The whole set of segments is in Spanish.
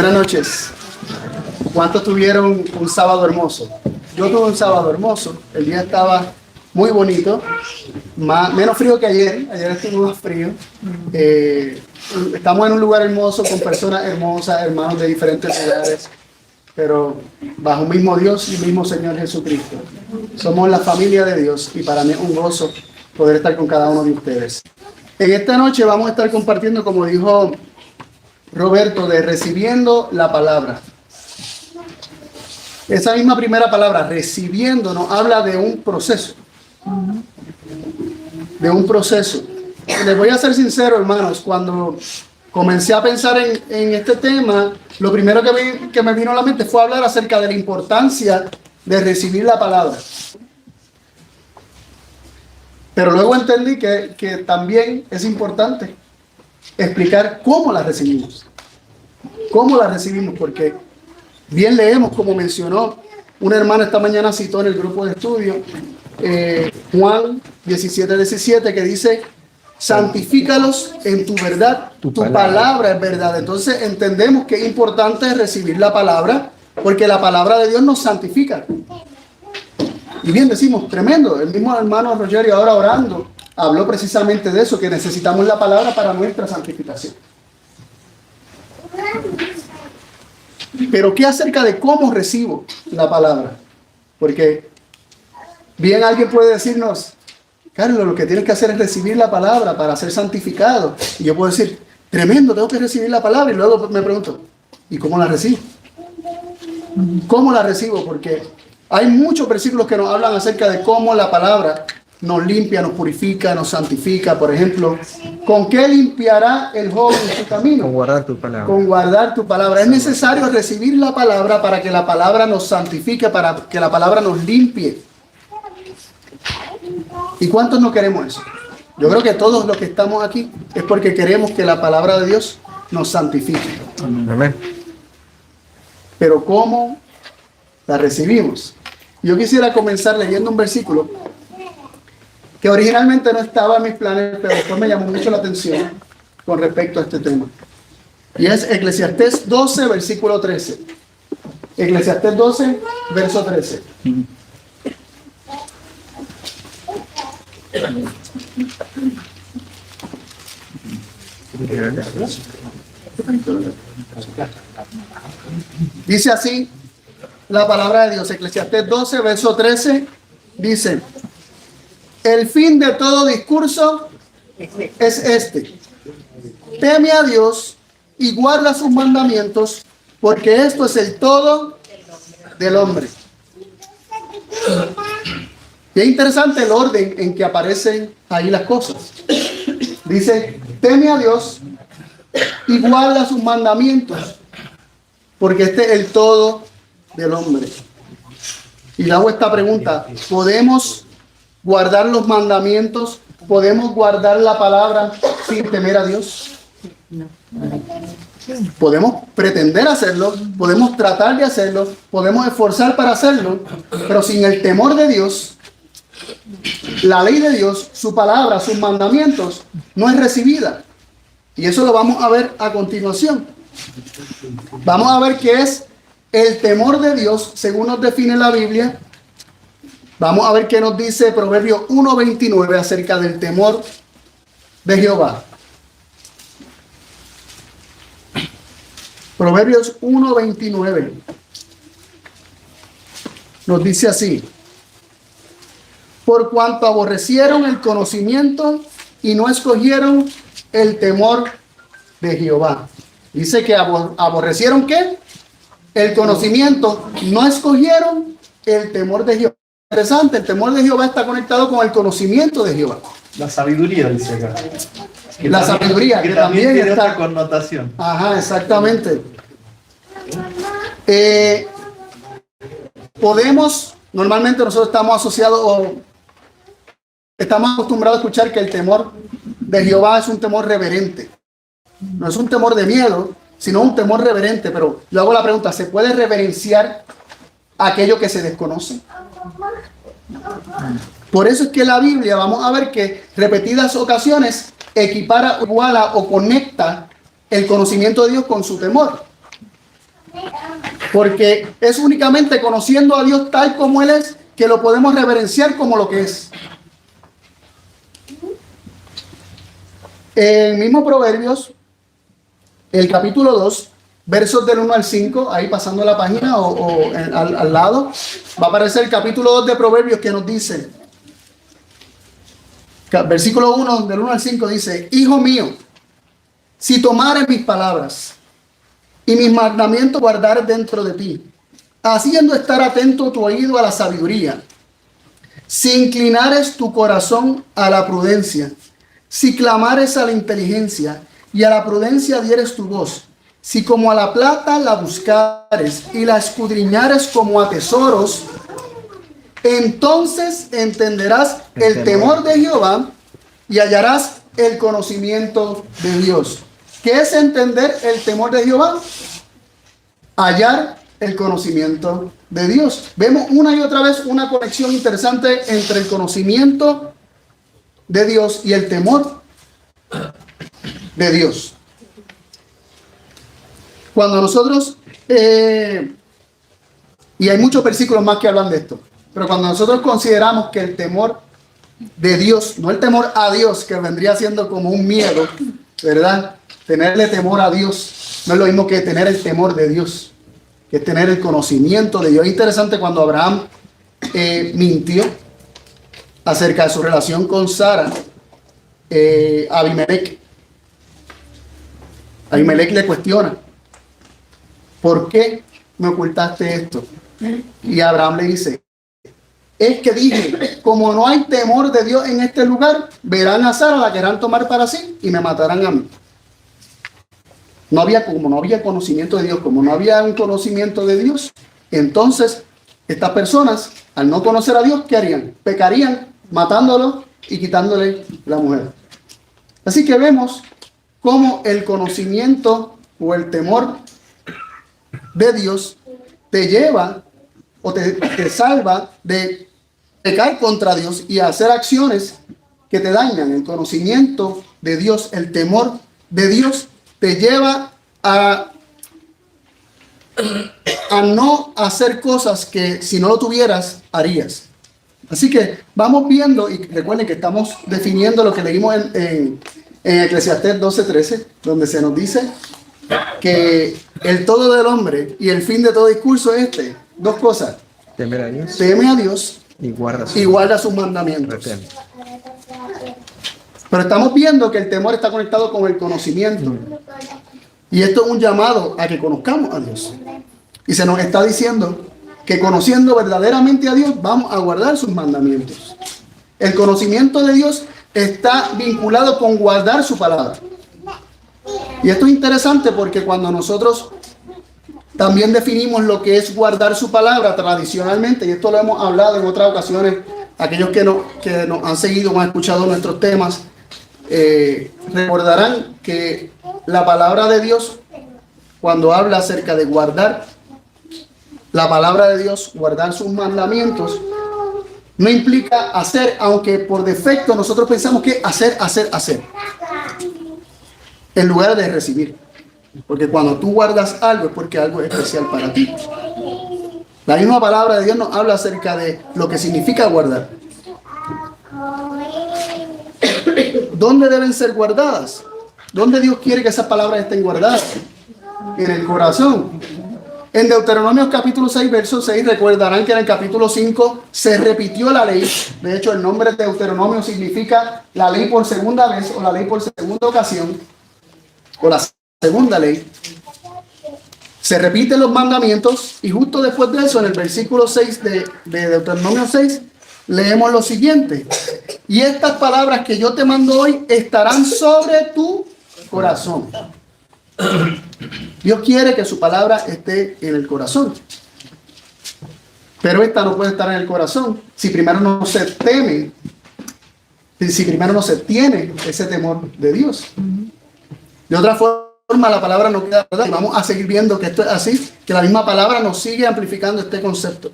Buenas noches. ¿Cuántos tuvieron un sábado hermoso? Yo tuve un sábado hermoso. El día estaba muy bonito, menos frío que ayer. Ayer estuvo más frío. Estamos en un lugar hermoso con personas hermosas, hermanos de diferentes lugares, pero bajo un mismo Dios y mismo Señor Jesucristo. Somos la familia de Dios y para mí es un gozo poder estar con cada uno de ustedes. En esta noche vamos a estar compartiendo, como dijo Roberto, de recibiendo la palabra. Esa misma primera palabra, recibiendo, nos habla de un proceso. De un proceso. Les voy a ser sincero, hermanos, cuando comencé a pensar en este tema, lo primero que me vino a la mente fue hablar acerca de la importancia de recibir la palabra. Pero luego entendí que también es importante explicar cómo la recibimos. ¿Cómo la recibimos? Porque bien leemos, como mencionó una hermana esta mañana, citó en el grupo de estudio, Juan 17:17, que dice: santifícalos en tu verdad, tu palabra es verdad. Entonces entendemos que es importante recibir la palabra, porque la palabra de Dios nos santifica. Y bien decimos, tremendo, el mismo hermano Rogerio ahora orando habló precisamente de eso, que necesitamos la palabra para nuestra santificación. Pero ¿qué acerca de cómo recibo la palabra? Porque bien alguien puede decirnos: Carlos, lo que tienes que hacer es recibir la palabra para ser santificado. Y yo puedo decir: tremendo, tengo que recibir la palabra. Y luego me pregunto: ¿y cómo la recibo? ¿Cómo la recibo? Porque hay muchos versículos que nos hablan acerca de cómo la palabra nos limpia, nos purifica, nos santifica. Por ejemplo, ¿con qué limpiará el joven su camino? Con guardar tu palabra. Con guardar tu palabra. Es necesario recibir la palabra para que la palabra nos santifique, para que la palabra nos limpie. ¿Y cuántos no queremos eso? Yo creo que todos los que estamos aquí es porque queremos que la palabra de Dios nos santifique. Amén. Pero ¿cómo la recibimos? Yo quisiera comenzar leyendo un versículo que originalmente no estaba en mis planes, pero después me llamó mucho la atención con respecto a este tema. Y es Eclesiastés 12, versículo 13. Eclesiastés 12, verso 13. Dice así la palabra de Dios, Eclesiastés 12, verso 13, dice: el fin de todo discurso es este: teme a Dios y guarda sus mandamientos, porque esto es el todo del hombre. Y es interesante el orden en que aparecen ahí las cosas. Dice: teme a Dios y guarda sus mandamientos, porque este es el todo del hombre. Y le hago esta pregunta: ¿podemos guardar los mandamientos? ¿Podemos guardar la palabra sin temer a Dios? Podemos pretender hacerlo, podemos tratar de hacerlo, podemos esforzar para hacerlo, pero sin el temor de Dios, la ley de Dios, su palabra, sus mandamientos, no es recibida. Y eso lo vamos a ver a continuación. Vamos a ver qué es el temor de Dios, según nos define la Biblia. Vamos a ver qué nos dice Proverbios 1:29 acerca del temor de Jehová. Proverbios 1:29 nos dice así: por cuanto aborrecieron el conocimiento y no escogieron el temor de Jehová. Dice que aborrecieron ¿qué? El conocimiento, no escogieron el temor de Jehová. Interesante, el temor de Jehová está conectado con el conocimiento de Jehová. La sabiduría, dice acá. La sabiduría, que también tiene está. otra connotación. Ajá, exactamente. Normalmente nosotros estamos asociados o estamos acostumbrados a escuchar que el temor de Jehová es un temor reverente. No es un temor de miedo, sino un temor reverente. Pero yo hago la pregunta: ¿se puede reverenciar aquello que se desconoce? Por eso es que la Biblia, vamos a ver que repetidas ocasiones equipara, iguala o conecta el conocimiento de Dios con su temor. Porque es únicamente conociendo a Dios tal como Él es que lo podemos reverenciar como lo que es. El mismo Proverbios, el capítulo 2, versos del 1 al 5, ahí pasando la página al lado, va a aparecer el capítulo 2 de Proverbios que nos dice, versículo 1, del 1 al 5 dice: Hijo mío, si tomares mis palabras y mis mandamientos guardar dentro de ti, haciendo estar atento tu oído a la sabiduría, si inclinares tu corazón a la prudencia, si clamares a la inteligencia y a la prudencia dieres tu voz, si como a la plata la buscares y la escudriñares como a tesoros, entonces entenderás el temor de Jehová y hallarás el conocimiento de Dios. ¿Qué es entender el temor de Jehová? Hallar el conocimiento de Dios. Vemos una y otra vez una conexión interesante entre el conocimiento de Dios y el temor de Dios. Cuando nosotros, y hay muchos versículos más que hablan de esto, pero cuando nosotros consideramos que el temor de Dios, no el temor a Dios, que vendría siendo como un miedo, ¿verdad? Tenerle temor a Dios no es lo mismo que tener el temor de Dios, que es tener el conocimiento de Dios. Es interesante cuando Abraham mintió acerca de su relación con Sara, Abimelech le cuestiona: ¿por qué me ocultaste esto? Y Abraham le dice: es que dije, como no hay temor de Dios en este lugar, verán a Sara, la querrán tomar para sí y me matarán a mí. Como no había conocimiento de Dios, como no había un conocimiento de Dios, entonces estas personas, al no conocer a Dios, ¿qué harían? Pecarían matándolo y quitándole la mujer. Así que vemos cómo el conocimiento o el temor de Dios te lleva o te salva de pecar contra Dios y hacer acciones que te dañan. El conocimiento de Dios, el temor de Dios te lleva a no hacer cosas que si no lo tuvieras, harías. Así que vamos viendo, y recuerden que estamos definiendo lo que leímos en Eclesiastés 12:13, donde se nos dice que el todo del hombre y el fin de todo discurso es dos cosas: temer a Dios, teme a Dios y y guarda sus mandamientos. retén. Pero estamos viendo que el temor está conectado con el conocimiento. Y esto es un llamado a que conozcamos a Dios. Y se nos está diciendo que conociendo verdaderamente a Dios, vamos a guardar sus mandamientos. El conocimiento de Dios está vinculado con guardar su palabra. Y esto es interesante porque cuando nosotros también definimos lo que es guardar su palabra tradicionalmente, y esto lo hemos hablado en otras ocasiones, aquellos que nos han seguido o han escuchado nuestros temas, recordarán que la palabra de Dios, cuando habla acerca de guardar la palabra de Dios, guardar sus mandamientos, no implica hacer, aunque por defecto nosotros pensamos que hacer, en lugar de recibir. Porque cuando tú guardas algo es porque algo es especial para ti. La misma palabra de Dios nos habla acerca de lo que significa guardar. ¿Dónde deben ser guardadas? ¿Dónde Dios quiere que esas palabras estén guardadas? En el corazón. En Deuteronomio capítulo 6, verso 6, recordarán que en el capítulo 5 se repitió la ley. De hecho, el nombre de Deuteronomio significa la ley por segunda vez o la ley por segunda ocasión o la segunda ley. Se repiten los mandamientos y justo después de eso, en el versículo 6 de Deuteronomio 6, leemos lo siguiente: y estas palabras que yo te mando hoy estarán sobre tu corazón. Dios quiere que su palabra esté en el corazón. Pero esta no puede estar en el corazón si primero no se teme, si primero no se tiene ese temor de Dios. De otra forma, la palabra no queda verdad. Y vamos a seguir viendo que esto es así, que la misma palabra nos sigue amplificando este concepto.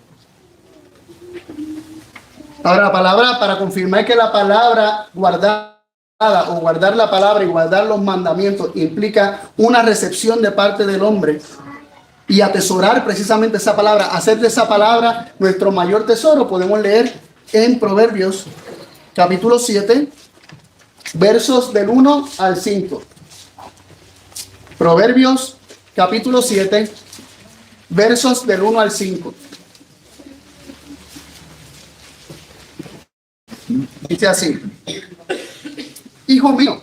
Ahora, la palabra, para confirmar que la palabra guardada o guardar la palabra y guardar los mandamientos implica una recepción de parte del hombre y atesorar precisamente esa palabra, hacer de esa palabra nuestro mayor tesoro, podemos leer en Proverbios capítulo 7, versos del 1 al 5. Proverbios capítulo 7, versos del 1 al 5. Dice así: Hijo mío,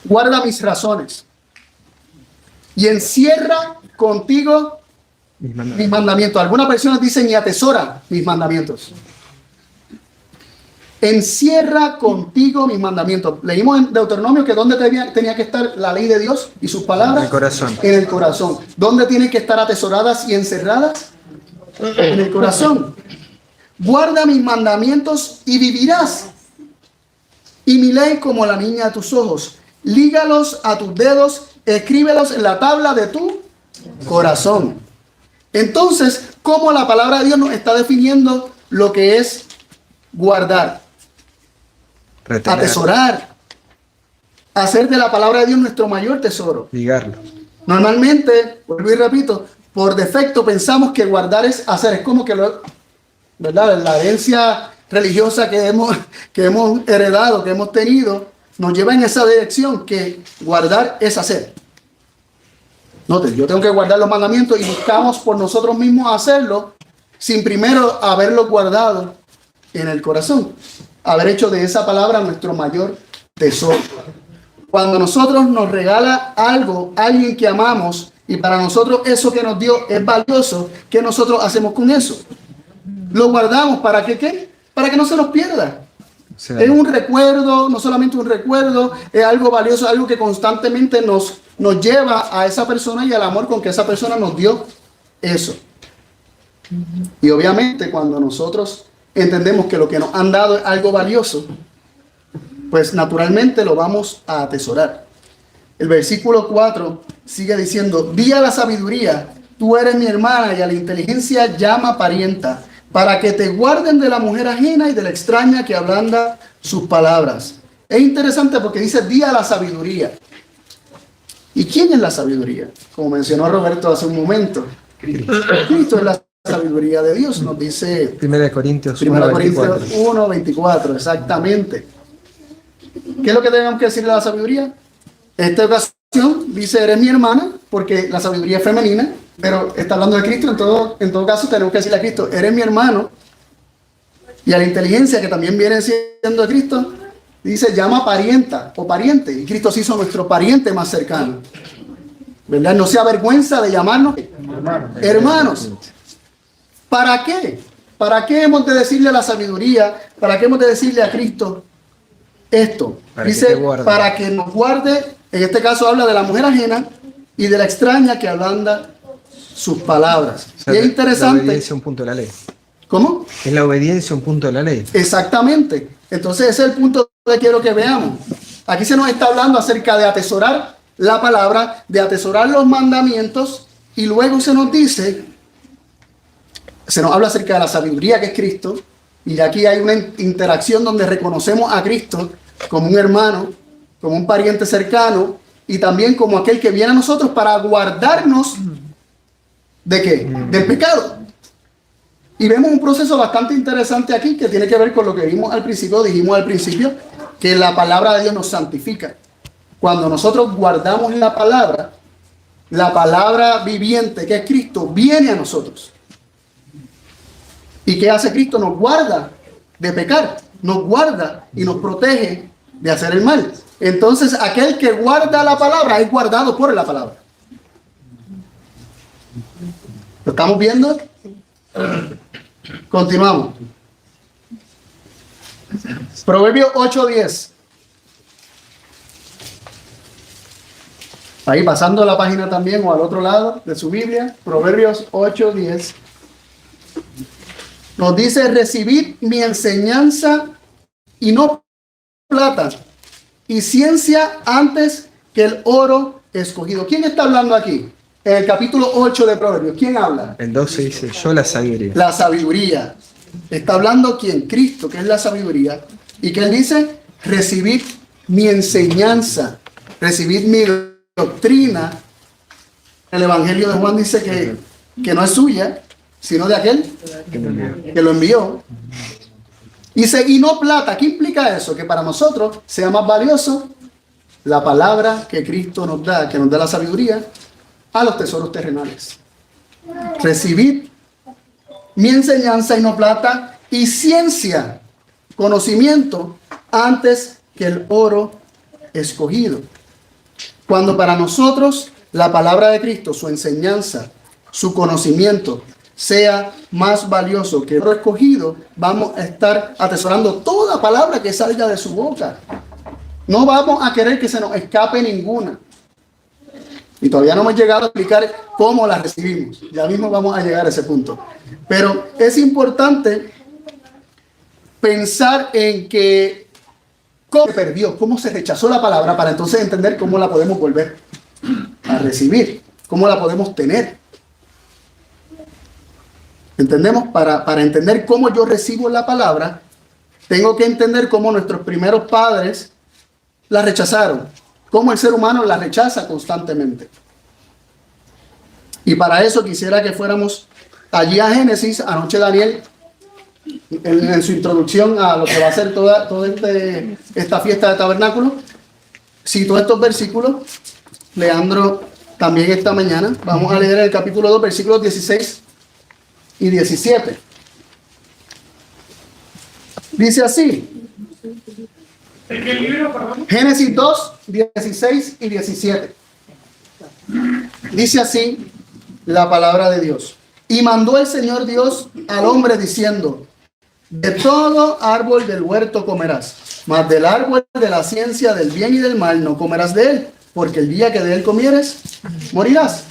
guarda mis razones y encierra contigo mis mandamientos. Algunas personas dicen y atesora mis mandamientos. Encierra contigo mis mandamientos. Leímos en Deuteronomio que ¿dónde tenía que estar la ley de Dios y sus palabras? En el corazón. En el corazón. ¿Dónde tienen que estar atesoradas y encerradas? En el corazón. Guarda mis mandamientos y vivirás. Y mi ley como la niña a tus ojos. Lígalos a tus dedos, escríbelos en la tabla de tu corazón. Entonces, ¿cómo la palabra de Dios nos está definiendo lo que es guardar? Retener. Atesorar. Hacer de la palabra de Dios nuestro mayor tesoro. Ligarlo. Normalmente, vuelvo y repito, por defecto pensamos que guardar es hacer. Es como que ¿verdad? La herencia religiosa que hemos heredado, que hemos tenido, nos lleva en esa dirección, que guardar es hacer. Noten, yo tengo que guardar los mandamientos y buscamos por nosotros mismos hacerlo sin primero haberlo guardado en el corazón, haber hecho de esa palabra nuestro mayor tesoro. Cuando nosotros nos regala algo, alguien que amamos, y para nosotros eso que nos dio es valioso, ¿qué nosotros hacemos con eso? Lo guardamos, ¿para qué? ¿Qué? Para que no se nos pierda. O sea, Es un recuerdo, no solamente un recuerdo, es algo valioso, algo que constantemente nos lleva a esa persona y al amor con que esa persona nos dio eso. Y obviamente cuando nosotros entendemos que lo que nos han dado es algo valioso, pues naturalmente lo vamos a atesorar. El versículo 4 sigue diciendo: di a la sabiduría, tú eres mi hermana, y a la inteligencia llama parienta, para que te guarden de la mujer ajena y de la extraña que ablanda sus palabras. Es interesante porque dice di a la sabiduría. ¿Y quién es la sabiduría? Como mencionó Roberto hace un momento, Cristo es la sabiduría de Dios, nos dice 1 Corintios 1 Corintios 1:24. 1:24, exactamente. ¿Qué es lo que tenemos que decirle a la sabiduría? En esta ocasión dice eres mi hermana, porque la sabiduría es femenina, pero está hablando de Cristo. En todo caso tenemos que decirle a Cristo eres mi hermano, y a la inteligencia, que también viene siendo de Cristo, dice llama parienta o pariente, y Cristo se hizo nuestro pariente más cercano, ¿verdad? No se avergüenza de llamarnos hermanos. ¿Para qué? ¿Para qué hemos de decirle a la sabiduría? ¿Para qué hemos de decirle a Cristo esto? Dice, para que nos guarde. En este caso habla de la mujer ajena y de la extraña que ablanda sus palabras. O sea, y es interesante. La obediencia es un punto de la ley. ¿Cómo? Es la obediencia un punto de la ley. Exactamente. Entonces ese es el punto que quiero que veamos. Aquí se nos está hablando acerca de atesorar la palabra, de atesorar los mandamientos, y luego se nos dice, se nos habla acerca de la sabiduría que es Cristo, y aquí hay una interacción donde reconocemos a Cristo como un hermano, como un pariente cercano, y también como aquel que viene a nosotros para guardarnos ¿de qué? Del pecado. Y vemos un proceso bastante interesante aquí que tiene que ver con lo que vimos al principio. Dijimos al principio que la palabra de Dios nos santifica. Cuando nosotros guardamos la palabra viviente que es Cristo viene a nosotros. ¿Y qué hace Cristo? Nos guarda de pecar, nos guarda y nos protege de hacer el mal. Entonces aquel que guarda la palabra es guardado por la palabra. ¿Lo estamos viendo? Continuamos. Proverbios 8:10. Ahí pasando la página también o al otro lado de su Biblia. Proverbios 8:10. Nos dice: recibid mi enseñanza y no plata, y ciencia antes que el oro escogido. ¿Quién está hablando aquí? En el capítulo 8 de Proverbios, ¿quién habla? El 12 dice, yo la sabiduría. La sabiduría. Está hablando ¿quién? Cristo, que es la sabiduría. ¿Y que él dice? Recibid mi enseñanza, recibid mi doctrina El Evangelio de Juan dice que no es suya, sino de aquel que lo envió. Dice, y no plata. ¿Qué implica eso? Que para nosotros sea más valioso la palabra que Cristo nos da, que nos da la sabiduría, a los tesoros terrenales. Recibid mi enseñanza y no plata, y ciencia, conocimiento, antes que el oro escogido. Cuando para nosotros la palabra de Cristo, su enseñanza, su conocimiento, sea más valioso que el oro escogido, vamos a estar atesorando toda palabra que salga de su boca. No vamos a querer que se nos escape ninguna. Y todavía no hemos llegado a explicar cómo la recibimos. Ya mismo vamos a llegar a ese punto. Pero es importante pensar en que cómo se perdió, cómo se rechazó la palabra, para entonces entender cómo la podemos volver a recibir, cómo la podemos tener. ¿Entendemos? Para entender cómo yo recibo la palabra, tengo que entender cómo nuestros primeros padres la rechazaron, cómo el ser humano la rechaza constantemente. Y para eso quisiera que fuéramos allí a Génesis. Anoche Daniel, en su introducción a lo que va a ser toda esta fiesta de tabernáculo, citó estos versículos. Leandro también esta mañana. Vamos a leer el capítulo 2, versículos 16 y 17. Dice así. Génesis 2, 16 y 17. Dice así la palabra de Dios. Y mandó el Señor Dios al hombre diciendo: de todo árbol del huerto comerás, mas del árbol de la ciencia del bien y del mal no comerás de él, porque el día que de él comieres, morirás.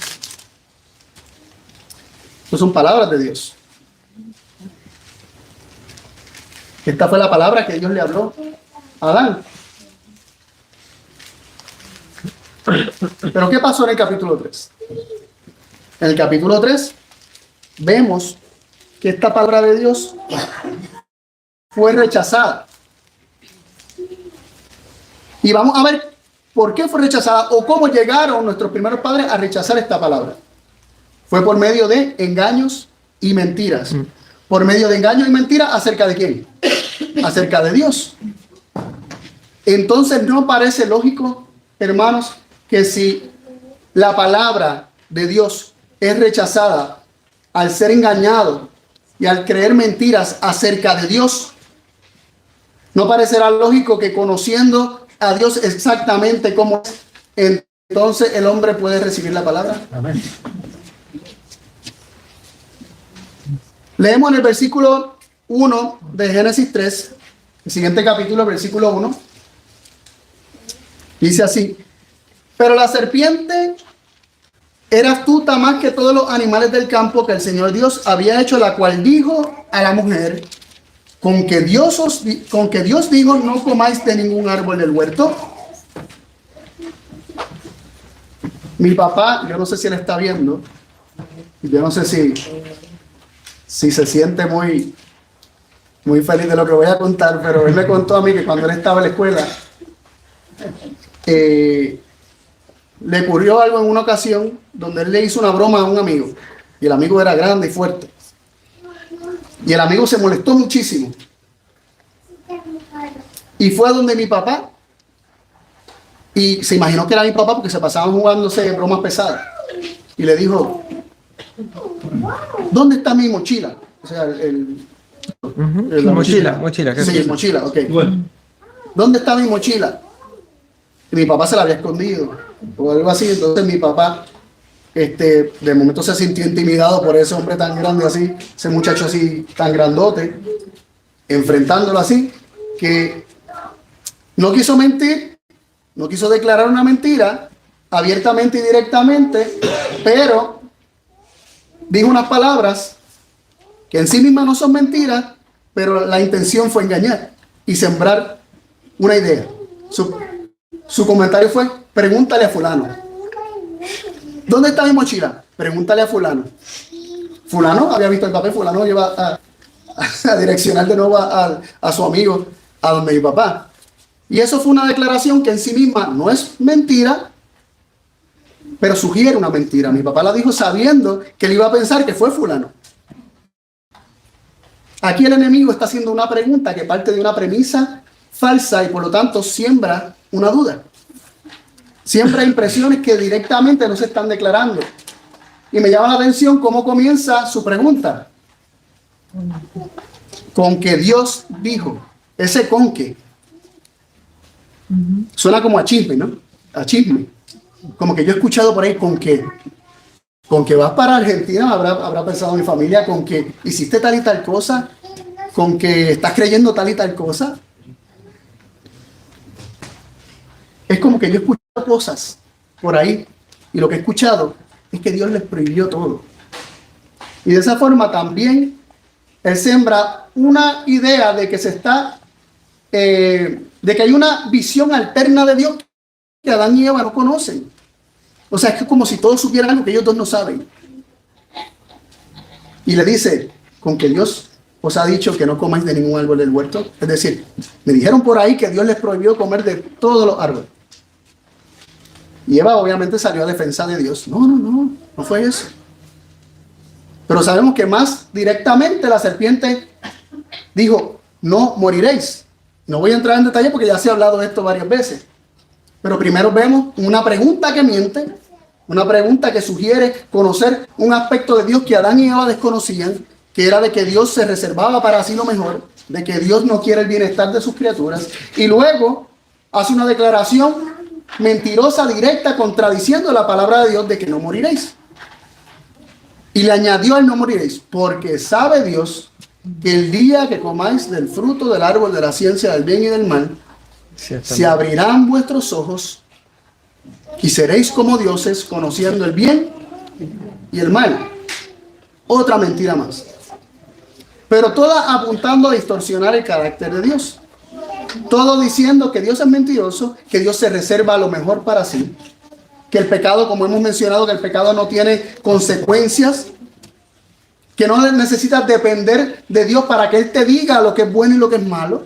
Estas son palabras de Dios. Esta fue la palabra que Dios le habló a Adán. Pero ¿qué pasó en el capítulo 3? En el capítulo 3 vemos que esta palabra de Dios fue rechazada. Y vamos a ver por qué fue rechazada o cómo llegaron nuestros primeros padres a rechazar esta palabra. Fue por medio de engaños y mentiras. Por medio de engaños y mentiras, ¿acerca de quién? Acerca de Dios. Entonces, ¿no parece lógico, hermanos, que si la palabra de Dios es rechazada al ser engañado y al creer mentiras acerca de Dios, no parecerá lógico que conociendo a Dios exactamente como es, entonces el hombre puede recibir la palabra? Amén. Leemos en el versículo 1 de Génesis 3, el siguiente capítulo, versículo 1. Dice así: pero la serpiente era astuta más que todos los animales del campo que el Señor Dios había hecho, la cual dijo a la mujer: con que Dios dijo, no comáis de ningún árbol del huerto. Mi papá, yo no sé si él está viendo, yo no sé si se siente muy feliz de lo que voy a contar, pero él me contó a mí que cuando él estaba en la escuela, le ocurrió algo en una ocasión donde él le hizo una broma a un amigo, y el amigo era grande y fuerte, y el amigo se molestó muchísimo y fue a donde mi papá, y se imaginó que era mi papá porque se pasaban jugándose bromas pesadas, y le dijo: ¿dónde está mi mochila? O sea, la Mochila. Sí, mochila, ok. Bueno, ¿Dónde está mi mochila? Y mi papá se la había escondido o algo así. Entonces mi papá, de momento se sintió intimidado por ese hombre tan grande así, ese muchacho así tan grandote, enfrentándolo así, que no quiso mentir, no quiso declarar una mentira abiertamente y directamente, pero dijo unas palabras que en sí mismas no son mentiras, pero la intención fue engañar y sembrar una idea. Su comentario fue: pregúntale a fulano. ¿Dónde está mi mochila? Pregúntale a fulano. Fulano había visto el papel, fulano lleva a direccionar de nuevo a su amigo, a donde mi papá. Y eso fue una declaración que en sí misma no es mentira, pero sugiere una mentira. Mi papá la dijo sabiendo que él iba a pensar que fue fulano. Aquí el enemigo está haciendo una pregunta que parte de una premisa falsa y por lo tanto siembra una duda. Siembra impresiones que directamente no se están declarando. Y me llama la atención cómo comienza su pregunta. Con que Dios dijo. Ese con que. Suena como a chisme, ¿no? A chisme. Como que yo he escuchado por ahí con que. Con que vas para Argentina, habrá pensado mi familia, con que hiciste tal y tal cosa, con que estás creyendo tal y tal cosa. Es como que yo he escuchado cosas por ahí y lo que he escuchado es que Dios les prohibió todo. Y de esa forma también Él siembra una idea de que se está, de que hay una visión alterna de Dios que Adán y Eva no conocen. O sea, es como si todos supieran algo que ellos dos no saben. Y le dice, con que Dios os ha dicho que no comáis de ningún árbol del huerto. Es decir, me dijeron por ahí que Dios les prohibió comer de todos los árboles. Y Eva obviamente salió a defensa de Dios. No fue eso. Pero sabemos que más directamente la serpiente dijo, no moriréis. No voy a entrar en detalle porque ya se ha hablado de esto varias veces. Pero primero vemos una pregunta que miente, una pregunta que sugiere conocer un aspecto de Dios que Adán y Eva desconocían, que era de que Dios se reservaba para sí lo mejor, de que Dios no quiere el bienestar de sus criaturas. Y luego hace una declaración mentirosa, directa, contradiciendo la palabra de Dios de que no moriréis. Y le añadió el no moriréis, porque sabe Dios que el día que comáis del fruto del árbol de la ciencia del bien y del mal, se abrirán vuestros ojos y seréis como dioses, conociendo el bien y el mal. Otra mentira más. Pero toda apuntando a distorsionar el carácter de Dios. Todo diciendo que Dios es mentiroso, que Dios se reserva lo mejor para sí, que el pecado, como hemos mencionado, que el pecado no tiene consecuencias, que no necesitas depender de Dios para que Él te diga lo que es bueno y lo que es malo.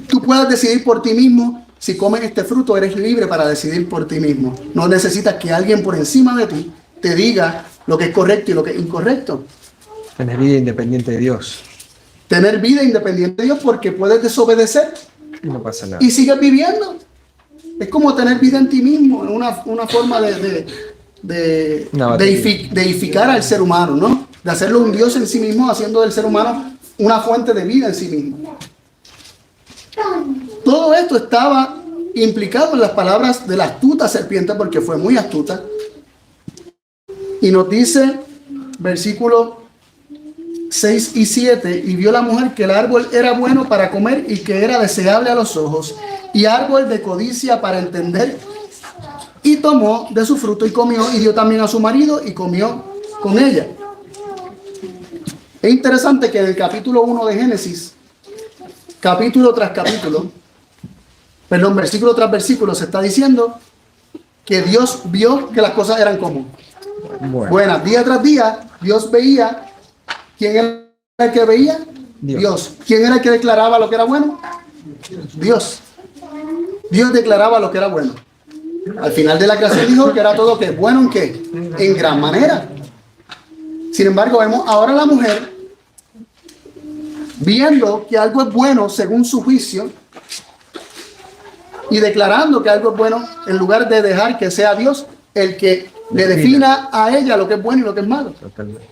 Tú puedes decidir por ti mismo. Si comes este fruto, eres libre para decidir por ti mismo. No necesitas que alguien por encima de ti te diga lo que es correcto y lo que es incorrecto. Tener vida independiente de Dios. Tener vida independiente de Dios, porque puedes desobedecer Y no pasa nada. y sigues viviendo. Es como tener vida en ti mismo, una forma de deificar al ser humano, ¿no? De hacerlo un Dios en sí mismo, haciendo del ser humano una fuente de vida en sí mismo. Todo esto estaba implicado en las palabras de la astuta serpiente, porque fue muy astuta. Y nos dice, versículo 6 y 7, y vio la mujer que el árbol era bueno para comer y que era deseable a los ojos, y árbol de codicia para entender, y tomó de su fruto y comió, y dio también a su marido y comió con ella. Es interesante que en el capítulo 1 de Génesis, capítulo tras capítulo, versículo tras versículo, se está diciendo que Dios vio que las cosas eran como buenas. Día tras día, Dios veía. ¿Quién era el que veía? Dios. ¿Quién era el que declaraba lo que era bueno? Dios. Dios declaraba lo que era bueno. Al final de la creación dijo que era todo que bueno, ¿en qué? En gran manera. Sin embargo, vemos ahora a la mujer viendo que algo es bueno según su juicio y declarando que algo es bueno, en lugar de dejar que sea Dios el que le defina a ella lo que es bueno y lo que es malo. Totalmente.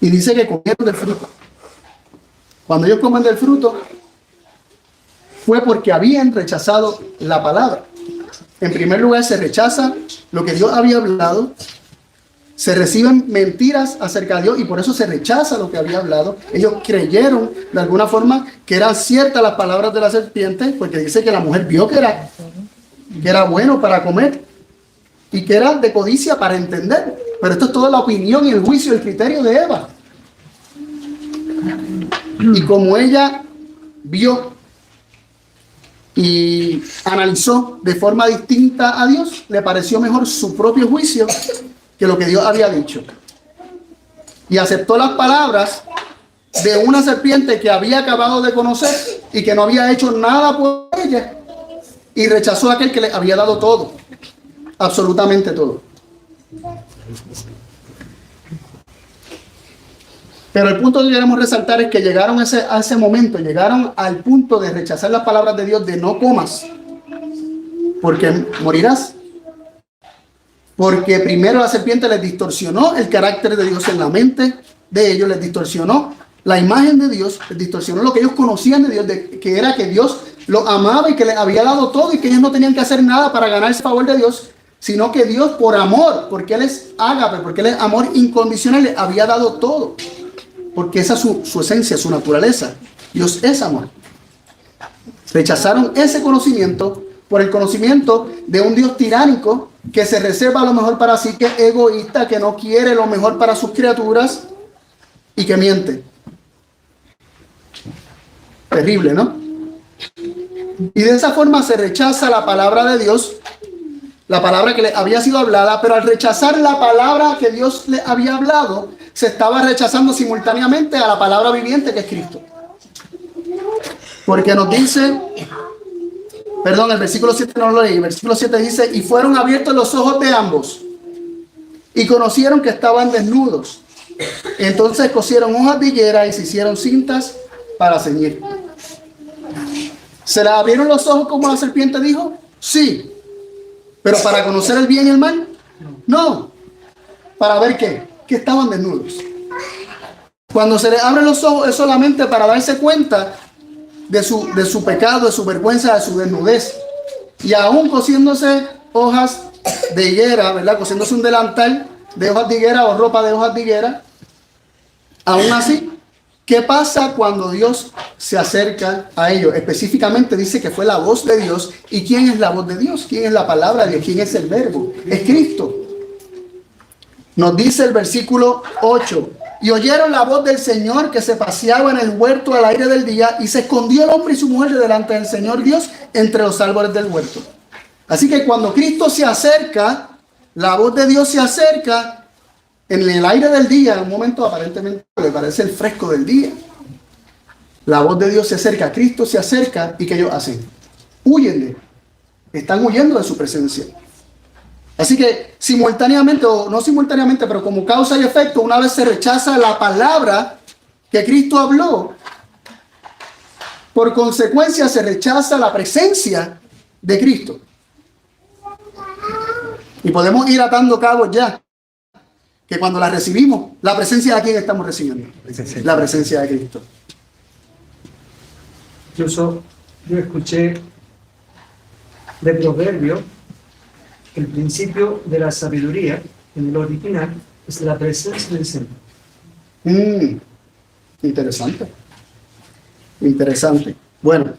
Y dice que comieron del fruto. Cuando ellos comen del fruto, fue porque habían rechazado la palabra. En primer lugar, se rechaza lo que Dios había hablado. Se reciben mentiras acerca de Dios y por eso se rechaza lo que había hablado. Ellos creyeron de alguna forma que eran ciertas las palabras de la serpiente, porque dice que la mujer vio que era bueno para comer y que era de codicia para entender. Pero esto es toda la opinión y el juicio, el criterio de Eva. Y como ella vio y analizó de forma distinta a Dios, le pareció mejor su propio juicio que lo que Dios había dicho. Y aceptó las palabras de una serpiente que había acabado de conocer y que no había hecho nada por ella. y rechazó a aquel que le había dado todo, absolutamente todo. Pero el punto que queremos resaltar es que llegaron a ese momento, llegaron al punto de rechazar las palabras de Dios de no comas, porque morirás. Porque primero la serpiente les distorsionó el carácter de Dios en la mente de ellos, les distorsionó la imagen de Dios, les distorsionó lo que ellos conocían de Dios, que era que Dios los amaba y que les había dado todo y que ellos no tenían que hacer nada para ganar ese favor de Dios, sino que Dios por amor, porque Él es ágape, porque Él es amor incondicional, les había dado todo. Porque esa es su esencia, su naturaleza. Dios es amor. Rechazaron ese conocimiento por el conocimiento de un Dios tiránico que se reserva lo mejor para sí, que es egoísta, que no quiere lo mejor para sus criaturas y que miente. Terrible, ¿no? Y de esa forma se rechaza la palabra de Dios, la palabra que le había sido hablada, pero al rechazar la palabra que Dios le había hablado, se estaba rechazando simultáneamente a la palabra viviente que es Cristo. Porque nos dice, perdón, el versículo 7 no lo leí, el versículo 7 dice, y fueron abiertos los ojos de ambos, y conocieron que estaban desnudos. Entonces cosieron hojas de higuera y se hicieron cintas para ceñir. ¿Se le abrieron los ojos como la serpiente dijo? Sí. ¿Pero para conocer el bien y el mal? No. ¿Para ver qué? Que estaban desnudos. Cuando se les abren los ojos es solamente para darse cuenta de su pecado, de su vergüenza, de su desnudez. Y aún cosiéndose hojas de higuera, ¿verdad? Cosiéndose un delantal de hojas de higuera o ropa de hojas de higuera. Aún así, ¿qué pasa cuando Dios se acerca a ellos? Específicamente dice que fue la voz de Dios. ¿Y quién es la voz de Dios? ¿Quién es la palabra de Dios? ¿Quién es el verbo? Es Cristo. Nos dice el versículo 8. Y oyeron la voz del Señor que se paseaba en el huerto al aire del día, y se escondió el hombre y su mujer de delante del Señor Dios entre los árboles del huerto. Así que cuando Cristo se acerca, la voz de Dios se acerca en el aire del día, en un momento aparentemente le parece el fresco del día. La voz de Dios se acerca, Cristo se acerca, y ¿qué ellos hacen? Huyen, están huyendo de su presencia. Así que simultáneamente, o no simultáneamente, pero como causa y efecto, una vez se rechaza la palabra que Cristo habló, por consecuencia se rechaza la presencia de Cristo. Y podemos ir atando cabos ya, que cuando la recibimos, la presencia de quién estamos recibiendo. La presencia de Cristo. Incluso yo escuché de Proverbio, el principio de la sabiduría en el original es la presencia del Señor. Interesante. Interesante. Bueno,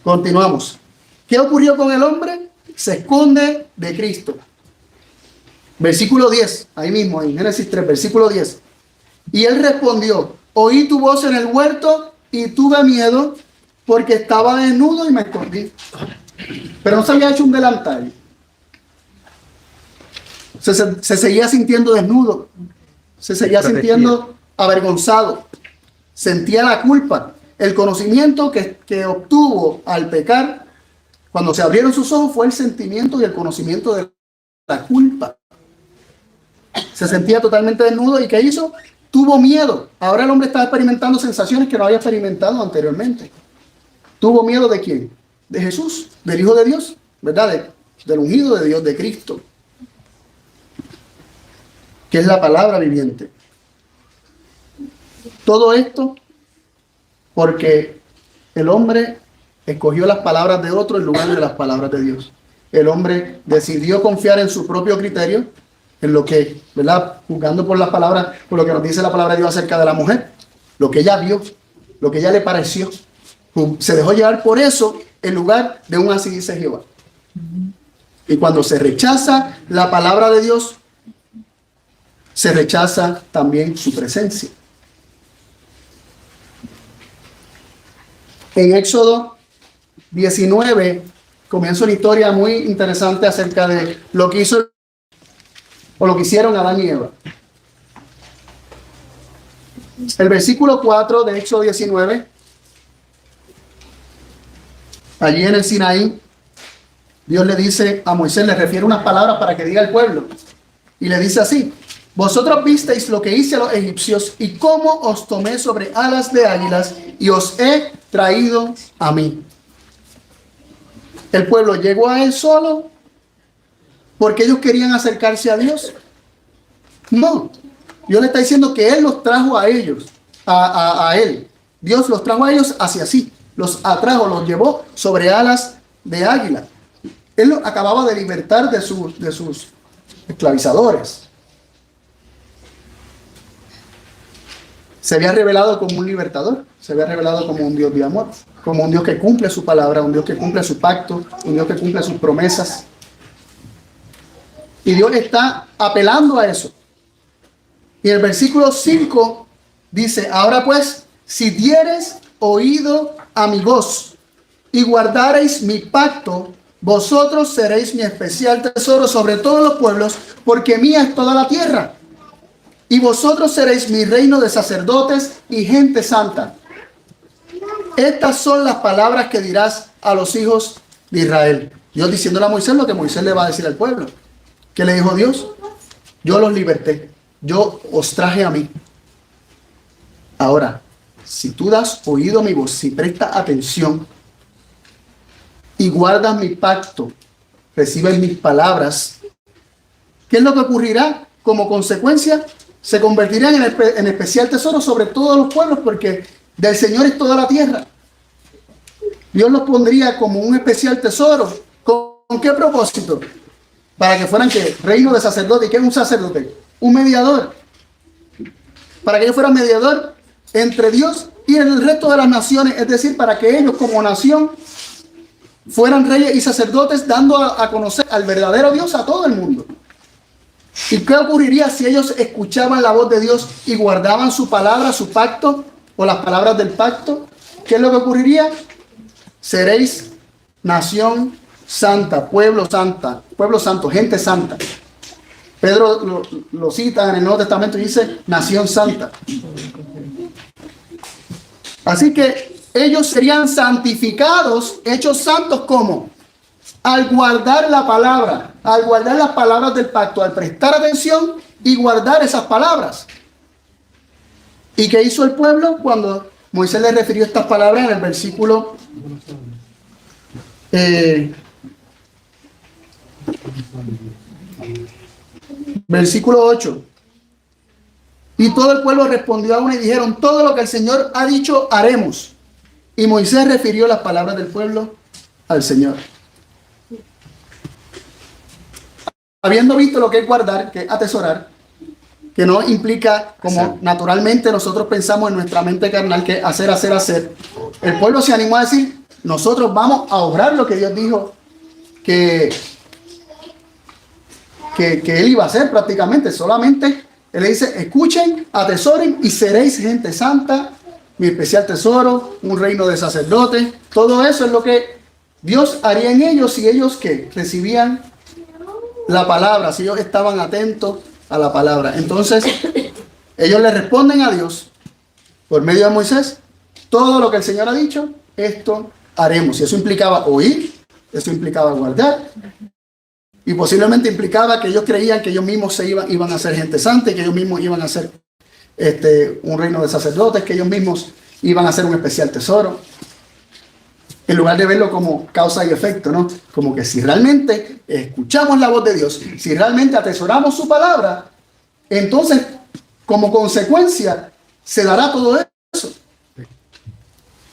continuamos. ¿Qué ocurrió con el hombre? Se esconde de Cristo. Versículo 10, ahí mismo, en Génesis 3, versículo 10. Y él respondió, oí tu voz en el huerto y tuve miedo porque estaba desnudo y me escondí. Pero no se había hecho un delantal. Se seguía sintiendo desnudo, se seguía sintiendo avergonzado, sentía la culpa, el conocimiento que obtuvo al pecar, cuando se abrieron sus ojos, fue el sentimiento y el conocimiento de la culpa. Se sentía totalmente desnudo, y ¿qué hizo? Tuvo miedo. Ahora el hombre estaba experimentando sensaciones que no había experimentado anteriormente. ¿Tuvo miedo de quién? De Jesús, del Hijo de Dios, ¿verdad? Del ungido de Dios, de Cristo, que es la palabra viviente. Todo esto porque el hombre escogió las palabras de otro en lugar de las palabras de Dios. El hombre decidió confiar en su propio criterio, en lo que, ¿verdad? Juzgando por las palabras, por lo que nos dice la palabra de Dios acerca de la mujer, lo que ella vio, lo que ella le pareció. Se dejó llevar por eso en lugar de un así dice Jehová. Y cuando se rechaza la palabra de Dios, se rechaza también su presencia. En Éxodo 19 comienza una historia muy interesante acerca de lo que hizo o lo que hicieron Adán y Eva. El versículo 4 de Éxodo 19, allí en el Sinaí, Dios le dice a Moisés, le refiere unas palabras para que diga al pueblo. Y le dice así: vosotros visteis lo que hice a los egipcios y cómo os tomé sobre alas de águilas y os he traído a mí. El pueblo llegó a él solo porque ellos querían acercarse a Dios. No, Dios le está diciendo que él los trajo a ellos, a él. Dios los trajo a ellos hacia sí, los atrajo, los llevó sobre alas de águila. Él los acababa de libertar de sus esclavizadores. Se había revelado como un libertador, se había revelado como un Dios de amor, como un Dios que cumple su palabra, un Dios que cumple su pacto, un Dios que cumple sus promesas. Y Dios está apelando a eso. Y el versículo 5 dice: ahora pues, si diereis oído a mi voz y guardareis mi pacto, vosotros seréis mi especial tesoro sobre todos los pueblos, porque mía es toda la tierra. Y vosotros seréis mi reino de sacerdotes y gente santa. Estas son las palabras que dirás a los hijos de Israel. Dios diciéndole a Moisés lo que Moisés le va a decir al pueblo. ¿Qué le dijo Dios? Yo los liberté. Yo os traje a mí. Ahora, si tú das oído a mi voz, si prestas atención y guardas mi pacto, recibes mis palabras, ¿qué es lo que ocurrirá? Como consecuencia, se convertirán en especial tesoro sobre todos los pueblos, porque del Señor es toda la tierra. Dios los pondría como un especial tesoro. ¿Con qué propósito? Para que fueran, ¿qué? Reino de sacerdote. ¿Y qué es un sacerdote? Un mediador. Para que ellos fueran mediador entre Dios y el resto de las naciones. Es decir, para que ellos como nación fueran reyes y sacerdotes, dando a conocer al verdadero Dios a todo el mundo. ¿Y qué ocurriría si ellos escuchaban la voz de Dios y guardaban su palabra, su pacto, o las palabras del pacto? ¿Qué es lo que ocurriría? Seréis nación santa, pueblo santo, gente santa. Pedro lo cita en el Nuevo Testamento y dice nación santa. Así que ellos serían santificados, hechos santos, ¿cómo? Al guardar la palabra, al guardar las palabras del pacto, al prestar atención y guardar esas palabras. ¿Y qué hizo el pueblo cuando Moisés le refirió estas palabras en el versículo versículo 8? Y todo el pueblo respondió a una y dijeron: todo lo que el Señor ha dicho haremos. Y Moisés refirió las palabras del pueblo al Señor. Habiendo visto lo que es guardar, que es atesorar, que no implica como naturalmente nosotros pensamos en nuestra mente carnal, que hacer, el pueblo se animó a decir: nosotros vamos a obrar lo que Dios dijo que él iba a hacer prácticamente. Solamente él le dice: escuchen, atesoren y seréis gente santa, mi especial tesoro, un reino de sacerdotes. Todo eso es lo que Dios haría en ellos si ellos que recibían la palabra, si ellos estaban atentos a la palabra. Entonces ellos le responden a Dios por medio de Moisés: todo lo que el Señor ha dicho, esto haremos. Y eso implicaba oír, eso implicaba guardar, y posiblemente implicaba que ellos creían que ellos mismos iban a ser gente santa, que ellos mismos iban a ser un reino de sacerdotes, que ellos mismos iban a ser un especial tesoro. En lugar de verlo como causa y efecto, ¿no? Como que si realmente escuchamos la voz de Dios, si realmente atesoramos su palabra, entonces, como consecuencia, se dará todo eso.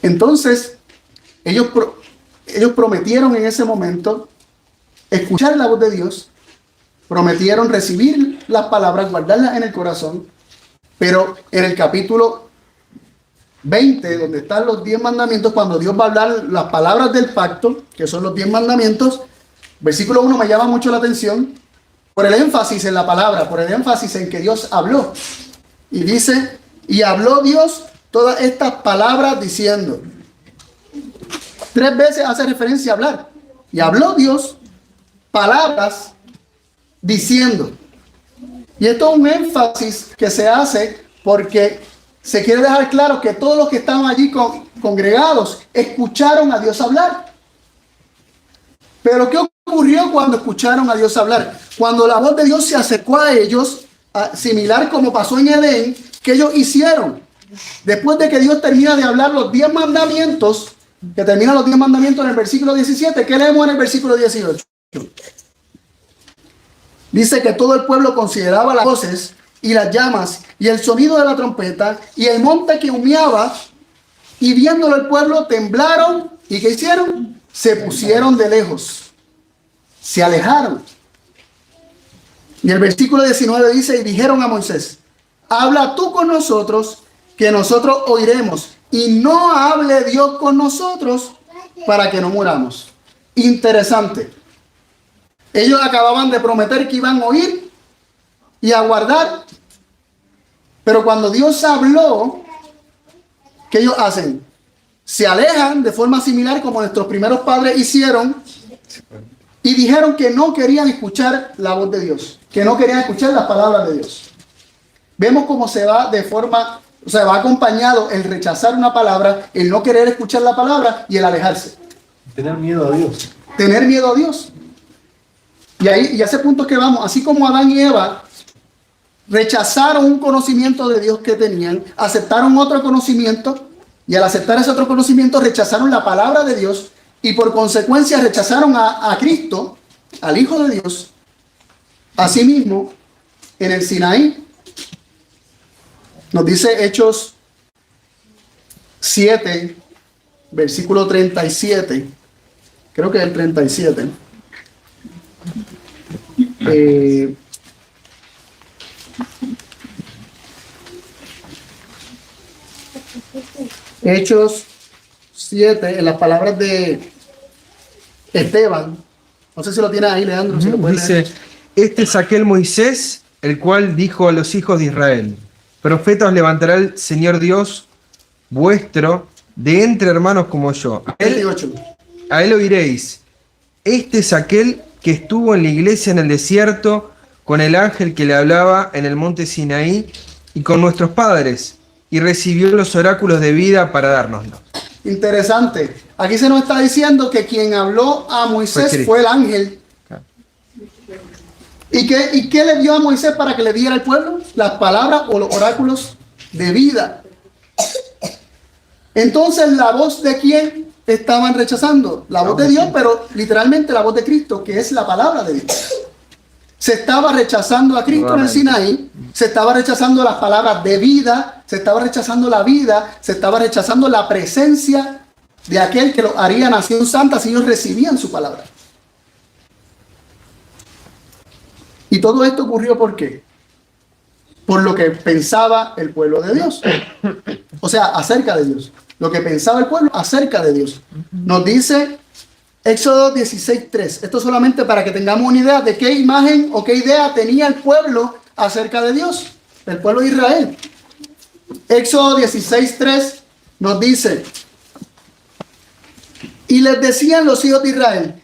Entonces, ellos prometieron en ese momento escuchar la voz de Dios, prometieron recibir las palabras, guardarlas en el corazón, pero en el capítulo 20, donde están los 10 mandamientos, cuando Dios va a hablar las palabras del pacto, que son los 10 mandamientos, versículo 1 me llama mucho la atención por el énfasis en la palabra, por el énfasis en que Dios habló. Y dice: y habló Dios todas estas palabras diciendo. 3 veces hace referencia a hablar. Y habló Dios palabras diciendo. Y esto es un énfasis que se hace porque se quiere dejar claro que todos los que estaban allí congregados escucharon a Dios hablar. Pero ¿qué ocurrió cuando escucharon a Dios hablar? Cuando la voz de Dios se acercó a ellos, similar como pasó en Edén, ¿qué ellos hicieron? Después de que Dios termina de hablar los 10 mandamientos, que terminan los 10 mandamientos en el versículo 17, ¿qué leemos en el versículo 18? Dice que todo el pueblo consideraba las voces y las llamas y el sonido de la trompeta y el monte que humeaba, y viéndolo el pueblo temblaron. ¿Y qué hicieron? Se pusieron de lejos, se alejaron. Y el versículo 19 dice: y dijeron a Moisés: habla tú con nosotros, que nosotros oiremos, y no hable Dios con nosotros para que no muramos. Interesante. Ellos acababan de prometer que iban a oír y a guardar, pero cuando Dios habló, ¿qué ellos hacen? Se alejan de forma similar como nuestros primeros padres hicieron, y dijeron que no querían escuchar la voz de Dios, que no querían escuchar las palabras de Dios. Vemos cómo se va de forma, o sea, va acompañado el rechazar una palabra, el no querer escuchar la palabra y el alejarse. Tener miedo a Dios. Tener miedo a Dios. Y a ese punto que vamos, así como Adán y Eva rechazaron un conocimiento de Dios que tenían, aceptaron otro conocimiento, y al aceptar ese otro conocimiento rechazaron la palabra de Dios, y por consecuencia rechazaron a Cristo, al Hijo de Dios. Asimismo, en el Sinaí, nos dice Hechos 7, versículo 37, creo que es el 37. Hechos 7, en las palabras de Esteban. No sé si lo tienes ahí, Leandro. Si lo puedes leer. Dice: este es aquel Moisés, el cual dijo a los hijos de Israel: profeta os levantará el Señor Dios vuestro de entre hermanos como yo. A él oiréis. Este es aquel que estuvo en la iglesia en el desierto, con el ángel que le hablaba en el monte Sinaí, y con nuestros padres, y recibió los oráculos de vida para dárnoslos. Interesante. Aquí se nos está diciendo que quien habló a Moisés fue el ángel. ¿Y qué le dio a Moisés para que le diera al pueblo? Las palabras o los oráculos de vida. Entonces, ¿la voz de quién estaban rechazando? La voz de Dios, pero literalmente la voz de Cristo, que es la palabra de Dios. Se estaba rechazando a Cristo en el Sinaí, se estaba rechazando las palabras de vida, se estaba rechazando la vida, se estaba rechazando la presencia de aquel que los haría nación santa si ellos recibían su palabra. Y todo esto ocurrió ¿por qué? Por lo que pensaba el pueblo de Dios. O sea, acerca de Dios. Lo que pensaba el pueblo acerca de Dios. Nos dice Éxodo 16:3. Esto solamente para que tengamos una idea de qué imagen o qué idea tenía el pueblo acerca de Dios, el pueblo de Israel. Éxodo 16:3 nos dice: y les decían los hijos de Israel: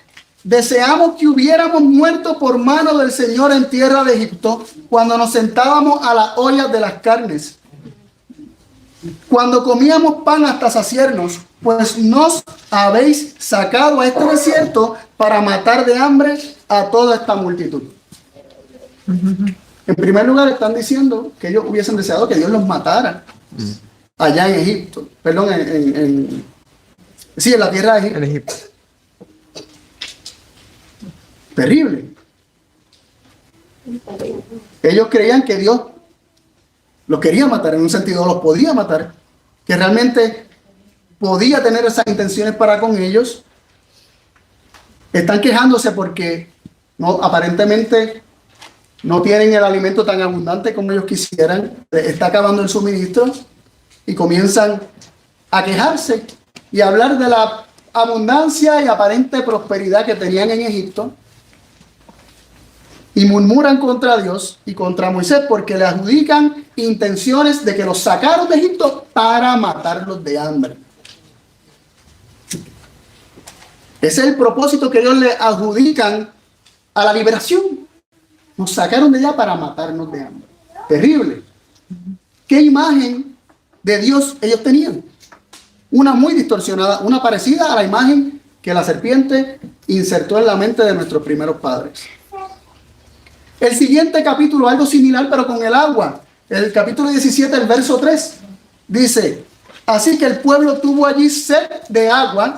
deseamos que hubiéramos muerto por mano del Señor en tierra de Egipto, cuando nos sentábamos a las ollas de las carnes, cuando comíamos pan hasta saciarnos, pues nos habéis sacado a este desierto para matar de hambre a toda esta multitud. En primer lugar, están diciendo que ellos hubiesen deseado que Dios los matara allá en Egipto, perdón, en la tierra de Egipto. En Egipto. Terrible. Ellos creían que Dios los quería matar, en un sentido los podía matar, que realmente podía tener esas intenciones para con ellos. Están quejándose porque aparentemente no tienen el alimento tan abundante como ellos quisieran, está acabando el suministro, y comienzan a quejarse y hablar de la abundancia y aparente prosperidad que tenían en Egipto, y murmuran contra Dios y contra Moisés porque le adjudican intenciones de que los sacaron de Egipto para matarlos de hambre. Ese es el propósito que ellos le adjudican a la liberación. Nos sacaron de allá para matarnos de hambre. Terrible. ¿Qué imagen de Dios ellos tenían? Una muy distorsionada, una parecida a la imagen que la serpiente insertó en la mente de nuestros primeros padres. El siguiente capítulo, algo similar, pero con el agua. El capítulo 17, el verso 3, dice: así que el pueblo tuvo allí sed de agua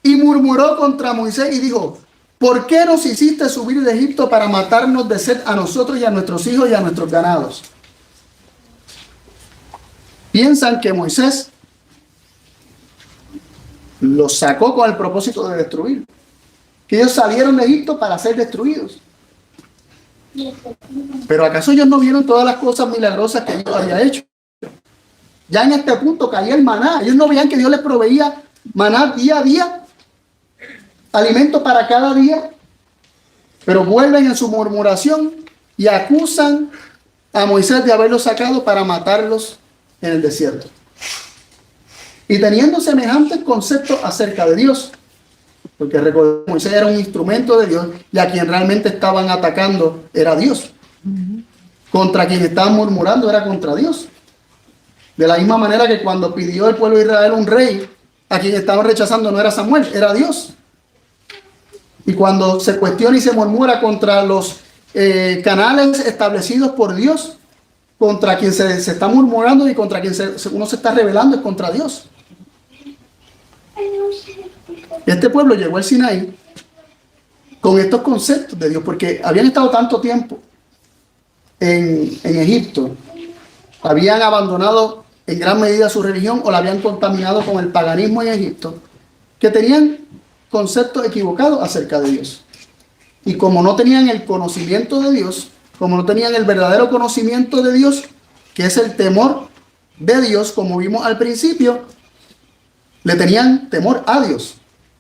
y murmuró contra Moisés y dijo: ¿por qué nos hiciste subir de Egipto para matarnos de sed a nosotros y a nuestros hijos y a nuestros ganados? Piensan que Moisés los sacó con el propósito de destruir, que ellos salieron de Egipto para ser destruidos. Pero ¿acaso ellos no vieron todas las cosas milagrosas que Dios había hecho? Ya en este punto caía el maná. Ellos no veían que Dios les proveía maná día a día, alimento para cada día. Pero vuelven en su murmuración y acusan a Moisés de haberlos sacado para matarlos en el desierto. Y teniendo semejantes conceptos acerca de Dios, porque recordemos, Moisés era un instrumento de Dios y a quien realmente estaban atacando era Dios. Contra quien estaban murmurando era contra Dios. De la misma manera que cuando pidió el pueblo de Israel un rey, a quien estaban rechazando no era Samuel, era Dios. Y cuando se cuestiona y se murmura contra los canales establecidos por Dios, contra quien se está murmurando y contra quien uno se está rebelando es contra Dios. Este pueblo llegó al Sinaí con estos conceptos de Dios, porque habían estado tanto tiempo en Egipto, habían abandonado en gran medida su religión o la habían contaminado con el paganismo en Egipto, que tenían conceptos equivocados acerca de Dios. Y como no tenían el conocimiento de Dios, como no tenían el verdadero conocimiento de Dios, que es el temor de Dios, como vimos al principio, le tenían temor a Dios.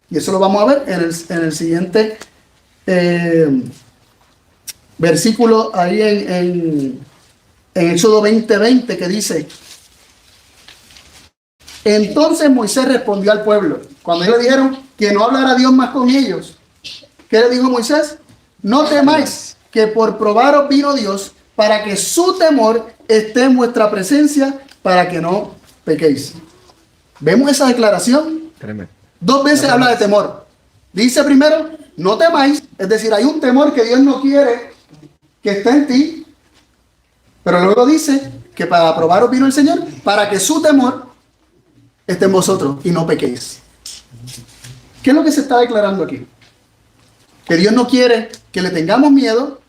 Y eso lo vamos a ver en el siguiente versículo ahí en Éxodo 20:20, que dice: entonces Moisés respondió al pueblo, cuando ellos dijeron que no hablara Dios más con ellos, ¿qué le dijo Moisés? No temáis, que por probaros vino Dios, para que su temor esté en vuestra presencia, para que no pequéis. ¿Vemos esa declaración? Tremendo. Dos veces habla de temor. Dice primero, no temáis, es decir, hay un temor que Dios no quiere que esté en ti, pero luego dice que para probaros vino el Señor, para que su temor esté en vosotros y no pequéis. ¿Qué es lo que se está declarando aquí? Que Dios no quiere que le tengamos miedo,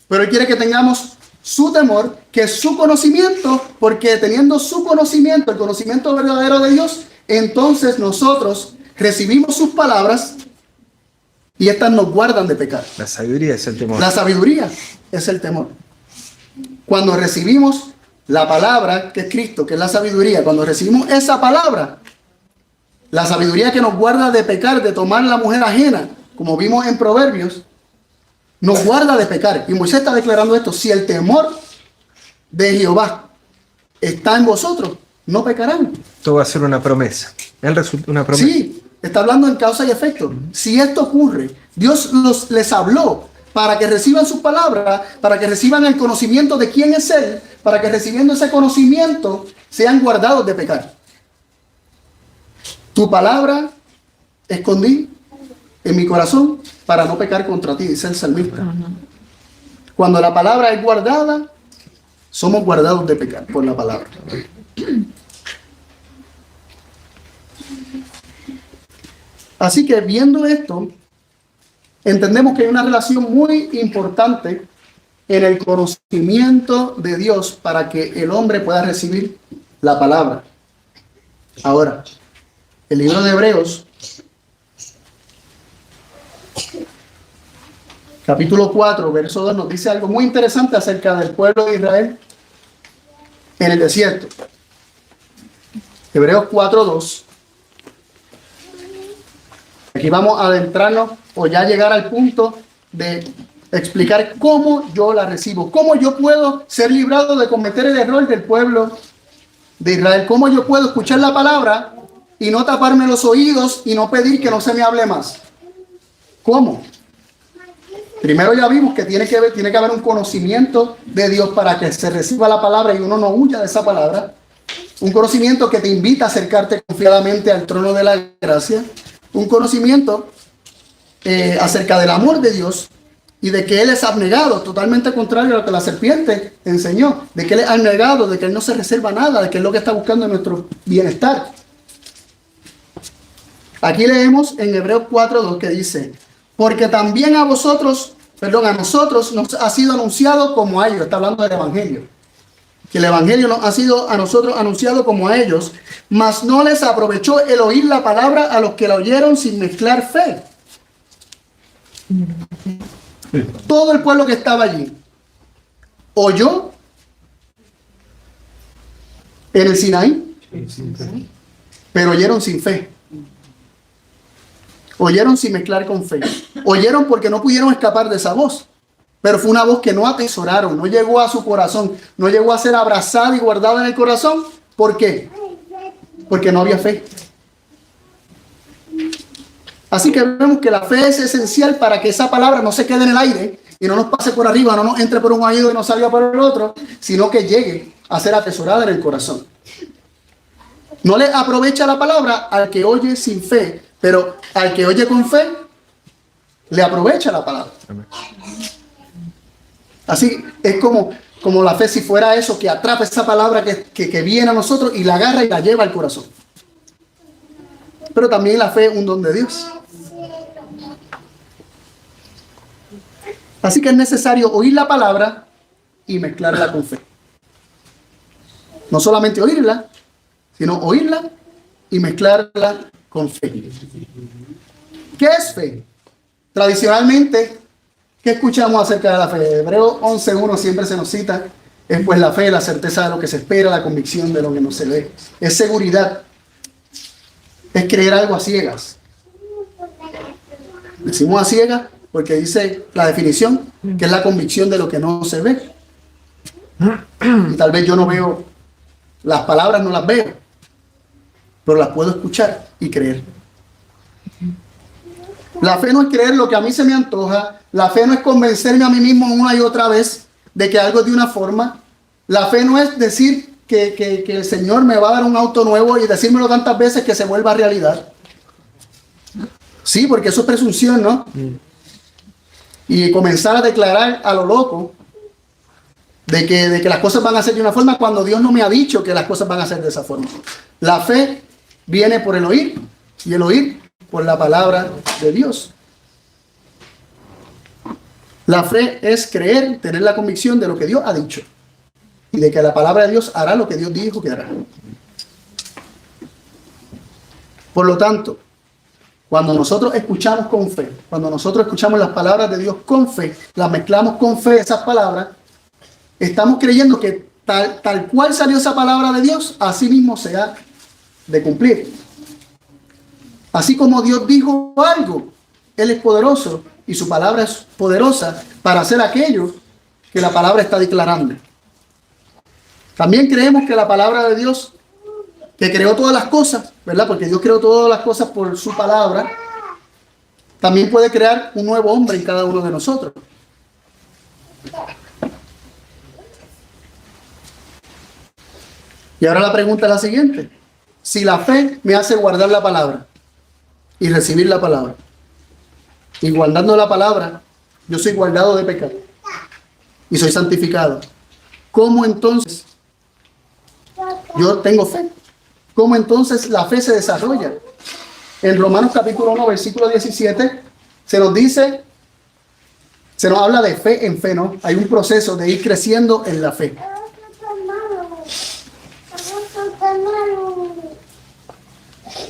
pero Él quiere que tengamos su temor, que es su conocimiento, porque teniendo su conocimiento, el conocimiento verdadero de Dios, entonces nosotros recibimos sus palabras y estas nos guardan de pecar. La sabiduría es el temor. La sabiduría es el temor. Cuando recibimos la palabra, que es Cristo, que es la sabiduría, cuando recibimos esa palabra, la sabiduría que nos guarda de pecar, de tomar la mujer ajena, como vimos en Proverbios, nos guarda de pecar. Y Moisés está declarando esto: si el temor de Jehová está en vosotros, no pecarán. Esto va a ser una promesa. Una promesa. Sí, está hablando en causa y efecto. Si esto ocurre, Dios les habló para que reciban sus palabras, para que reciban el conocimiento de quién es Él, para que recibiendo ese conocimiento sean guardados de pecar. Tu palabra escondí en mi corazón para no pecar contra ti, dice el salmista. Cuando la palabra es guardada, somos guardados de pecar por la palabra. Así que viendo esto, entendemos que hay una relación muy importante en el conocimiento de Dios para que el hombre pueda recibir la palabra. Ahora, el libro de Hebreos, capítulo 4, verso 2, nos dice algo muy interesante acerca del pueblo de Israel en el desierto. Hebreos 4:2. Aquí vamos a adentrarnos o ya llegar al punto de explicar cómo yo la recibo, cómo yo puedo ser librado de cometer el error del pueblo de Israel, cómo yo puedo escuchar la palabra y no taparme los oídos y no pedir que no se me hable más. ¿Cómo? Primero ya vimos que tiene que haber un conocimiento de Dios para que se reciba la palabra y uno no huya de esa palabra. Un conocimiento que te invita a acercarte confiadamente al trono de la gracia. Un conocimiento acerca del amor de Dios y de que Él es abnegado, totalmente contrario a lo que la serpiente enseñó, de que Él es abnegado, de que Él no se reserva nada, de que es lo que está buscando nuestro bienestar. Aquí leemos en Hebreos 4:2 que dice, porque también a nosotros nos ha sido anunciado como a ellos. Está hablando del Evangelio. Que el Evangelio nos ha sido a nosotros anunciado como a ellos, mas no les aprovechó el oír la palabra a los que la oyeron sin mezclar fe. Todo el pueblo que estaba allí oyó en el Sinaí, pero oyeron sin fe. Oyeron sin mezclar con fe. Oyeron porque no pudieron escapar de esa voz. Pero fue una voz que no atesoraron, no llegó a su corazón, no llegó a ser abrazada y guardada en el corazón. ¿Por qué? Porque no había fe. Así que vemos que la fe es esencial para que esa palabra no se quede en el aire y no nos pase por arriba, no nos entre por un oído y no salga por el otro, sino que llegue a ser atesorada en el corazón. No le aprovecha la palabra al que oye sin fe, pero al que oye con fe, le aprovecha la palabra. Así es como la fe, si fuera eso, que atrapa esa palabra que viene a nosotros y la agarra y la lleva al corazón. Pero también la fe es un don de Dios. Así que es necesario oír la palabra y mezclarla con fe. No solamente oírla, sino oírla y mezclarla con fe. ¿Qué es fe? Tradicionalmente, ¿qué escuchamos acerca de la fe? Hebreos 11:1 siempre se nos cita. Es pues la fe, la certeza de lo que se espera, la convicción de lo que no se ve. Es seguridad. Es creer algo a ciegas. Decimos a ciegas porque dice la definición, que es la convicción de lo que no se ve. Y tal vez yo no veo, las palabras no las veo, pero las puedo escuchar y creer. La fe no es creer lo que a mí se me antoja. La fe no es convencerme a mí mismo una y otra vez de que algo es de una forma. La fe no es decir que el Señor me va a dar un auto nuevo y decírmelo tantas veces que se vuelva realidad. Sí, porque eso es presunción, ¿no? Y comenzar a declarar a lo loco de que las cosas van a ser de una forma cuando Dios no me ha dicho que las cosas van a ser de esa forma. La fe viene por el oír y el oír por la palabra de Dios. La fe es creer, tener la convicción de lo que Dios ha dicho y de que la palabra de Dios hará lo que Dios dijo que hará. Por lo tanto, cuando nosotros escuchamos con fe, cuando nosotros escuchamos las palabras de Dios con fe, las mezclamos con fe, esas palabras, estamos creyendo que tal cual salió esa palabra de Dios, así mismo se ha de cumplir. Así como Dios dijo algo, Él es poderoso y su palabra es poderosa para hacer aquello que la palabra está declarando. También creemos que la palabra de Dios, que creó todas las cosas, ¿verdad? Porque Dios creó todas las cosas por su palabra, también puede crear un nuevo hombre en cada uno de nosotros. Y ahora la pregunta es la siguiente. Si la fe me hace guardar la palabra y recibir la palabra, y guardando la palabra, yo soy guardado de pecado y soy santificado, ¿cómo entonces yo tengo fe? ¿Cómo entonces la fe se desarrolla? En Romanos capítulo 1, versículo 17, se nos dice, se nos habla de fe en fe, ¿no? Hay un proceso de ir creciendo en la fe.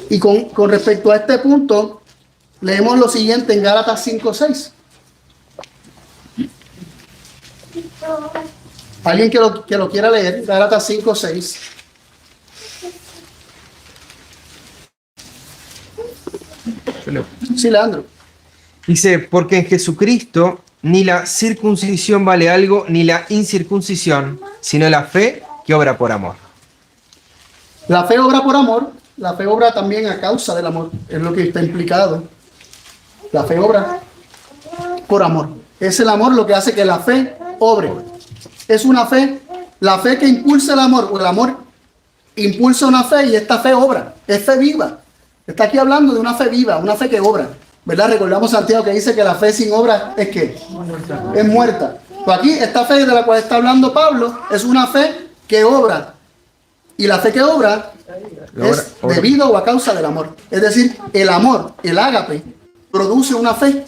Y con respecto a este punto, leemos lo siguiente en Gálatas 5:6. ¿Alguien que lo quiera leer? Gálatas 5:6. Sí, Leandro. Dice, porque en Jesucristo ni la circuncisión vale algo, ni la incircuncisión, sino la fe que obra por amor. La fe obra por amor, la fe obra también a causa del amor, es lo que está implicado. La fe obra por amor. Es el amor lo que hace que la fe obre. Es una fe, la fe que impulsa el amor, o el amor impulsa una fe y esta fe obra. Es fe viva. Está aquí hablando de una fe viva, una fe que obra. ¿verdad? Recordamos Santiago que dice que la fe sin obra es ¿qué? Es muerta. Pues aquí esta fe de la cual está hablando Pablo es una fe que obra. Y la fe que obra es debido o a causa del amor. Es decir, el amor, el ágape, produce una fe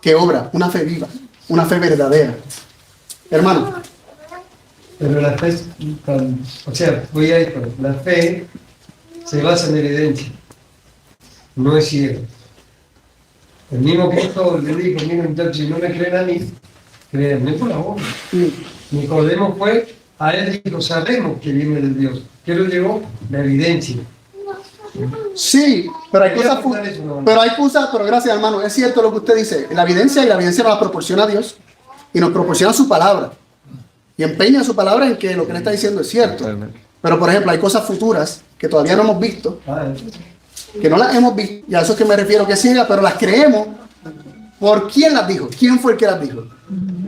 que obra, una fe viva, una fe verdadera. Hermano. Pero la fe, o sea, voy a esto, la fe se basa en evidencia, no es ciego. El mismo Cristo le dijo, mira, entonces si no me creen a mí, créanme por la boca. Nicodemo fue, a él dijo, sabemos que viene de Dios. ¿Qué lo llegó? La evidencia. Sí, pero hay cosas, pero gracias hermano, es cierto lo que usted dice, la evidencia nos la proporciona Dios y nos proporciona su palabra y empeña su palabra en que lo que le está diciendo es cierto. Pero por ejemplo hay cosas futuras que todavía no hemos visto, que no las hemos visto, y a eso es que me refiero, que es ciega, pero las creemos. ¿Por quién las dijo? ¿Quién fue el que las dijo?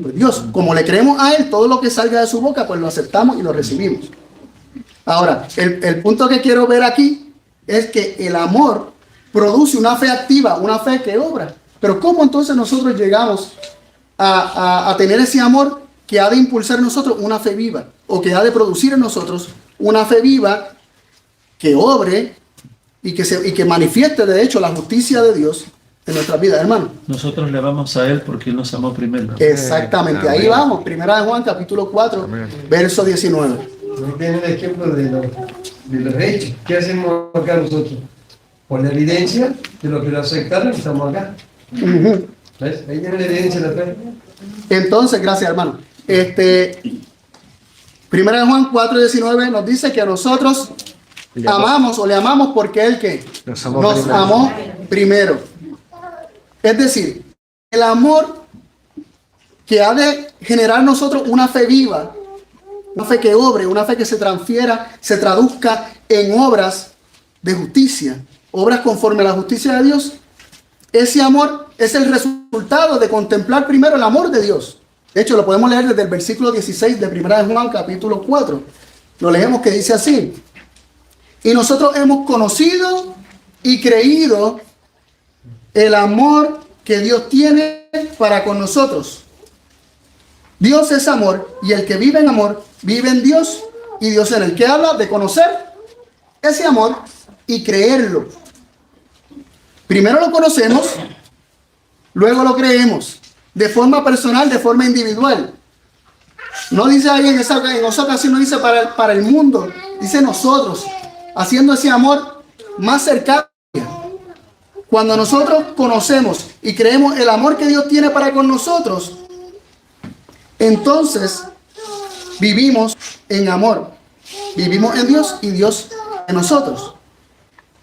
Pues Dios. Como le creemos a Él, todo lo que salga de su boca, pues lo aceptamos y lo recibimos. Ahora, el punto que quiero ver aquí es que el amor produce una fe activa, una fe que obra. Pero ¿cómo entonces nosotros llegamos a tener ese amor que ha de impulsar en nosotros una fe viva? O que ha de producir en nosotros una fe viva que obre y que manifieste de hecho la justicia de Dios en nuestras vidas, hermano. Nosotros le vamos a Él porque Él nos amó primero. Exactamente, ahí vamos. Primera de Juan, capítulo 4, verso 19. Ahí tiene el ejemplo de los hechos. ¿Qué hacemos acá nosotros? Por la evidencia de lo que lo aceptaron, estamos acá. ¿Ves? Ahí tiene la evidencia de la fe. Entonces, gracias, hermano. Primera de Juan 4, 19 nos dice que nosotros amamos o le amamos porque Él que nos amó primero. Es decir, el amor que ha de generar en nosotros una fe viva, una fe que obre, una fe que se transfiera, se traduzca en obras de justicia, obras conforme a la justicia de Dios. Ese amor es el resultado de contemplar primero el amor de Dios. De hecho, lo podemos leer desde el versículo 16 de Primera de Juan, capítulo 4. Lo leemos que dice así: y nosotros hemos conocido y creído el amor que Dios tiene para con nosotros. Dios es amor, y el que vive en amor, vive en Dios y Dios en él. Que habla de conocer ese amor y creerlo. Primero lo conocemos, luego lo creemos, de forma personal, de forma individual. No dice ahí en esa ocasión, no dice para el mundo, dice nosotros, haciendo ese amor más cercano. Cuando nosotros conocemos y creemos el amor que Dios tiene para con nosotros, entonces vivimos en amor. Vivimos en Dios y Dios en nosotros.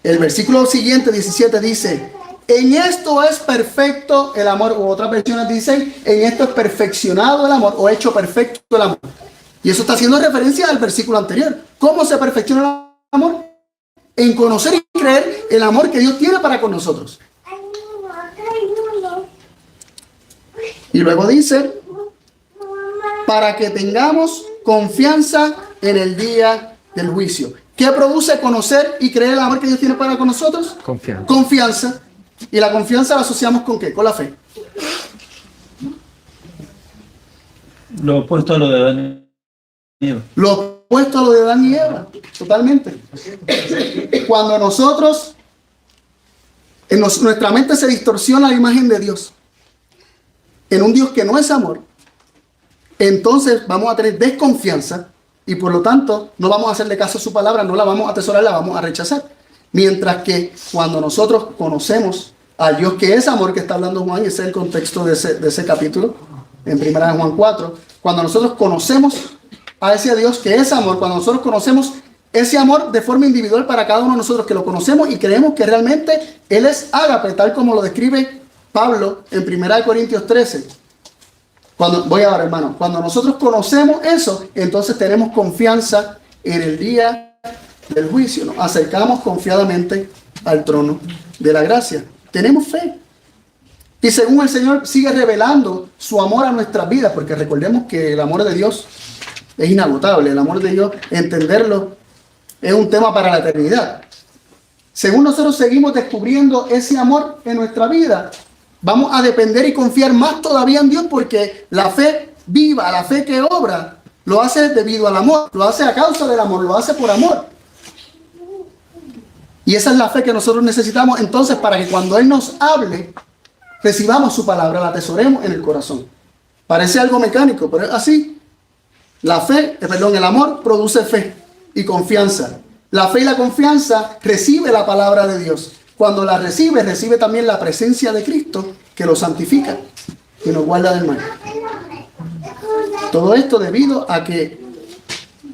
El versículo siguiente, 17, dice: en esto es perfecto el amor, o otras versiones dicen, en esto es perfeccionado el amor, o hecho perfecto el amor. Y eso está haciendo referencia al versículo anterior. ¿Cómo se perfecciona el amor? En conocer y creer el amor que Dios tiene para con nosotros. Y luego dice: para que tengamos confianza en el día del juicio. ¿Qué produce conocer y creer el amor que Dios tiene para con nosotros? Confianza. Confianza. Y la confianza la asociamos ¿con qué? Con la fe. Lo opuesto a lo de Adán y Eva. Lo opuesto a lo de Adán y Eva. Totalmente. Cuando nosotros, en nuestra mente se distorsiona la imagen de Dios, en un Dios que no es amor, entonces vamos a tener desconfianza y por lo tanto no vamos a hacerle caso a su palabra, no la vamos a atesorar, la vamos a rechazar. Mientras que cuando nosotros conocemos al Dios que es amor, que está hablando Juan, y ese es el contexto de ese capítulo, en 1 Juan 4, cuando nosotros conocemos a ese Dios que es amor, cuando nosotros conocemos ese amor de forma individual para cada uno de nosotros, que lo conocemos y creemos que realmente Él es ágape, tal como lo describe Pablo en 1 Corintios 13. Voy a ver, hermano, cuando nosotros conocemos eso, entonces tenemos confianza en el día del juicio. Nos acercamos confiadamente al trono de la gracia. Tenemos fe. Y según el Señor sigue revelando su amor a nuestras vidas, porque recordemos que el amor de Dios es inagotable. El amor de Dios, entenderlo, es un tema para la eternidad. según nosotros seguimos descubriendo ese amor en nuestra vida, vamos a depender y confiar más todavía en Dios, porque la fe viva, la fe que obra, lo hace debido al amor, lo hace a causa del amor, lo hace por amor. Y esa es la fe que nosotros necesitamos entonces para que cuando Él nos hable, recibamos su palabra, la atesoremos en el corazón. Parece algo mecánico, pero es así. El amor produce fe y confianza. La fe y la confianza recibe la palabra de Dios. Cuando la recibe, recibe también la presencia de Cristo que lo santifica y nos guarda del mal. Todo esto debido a que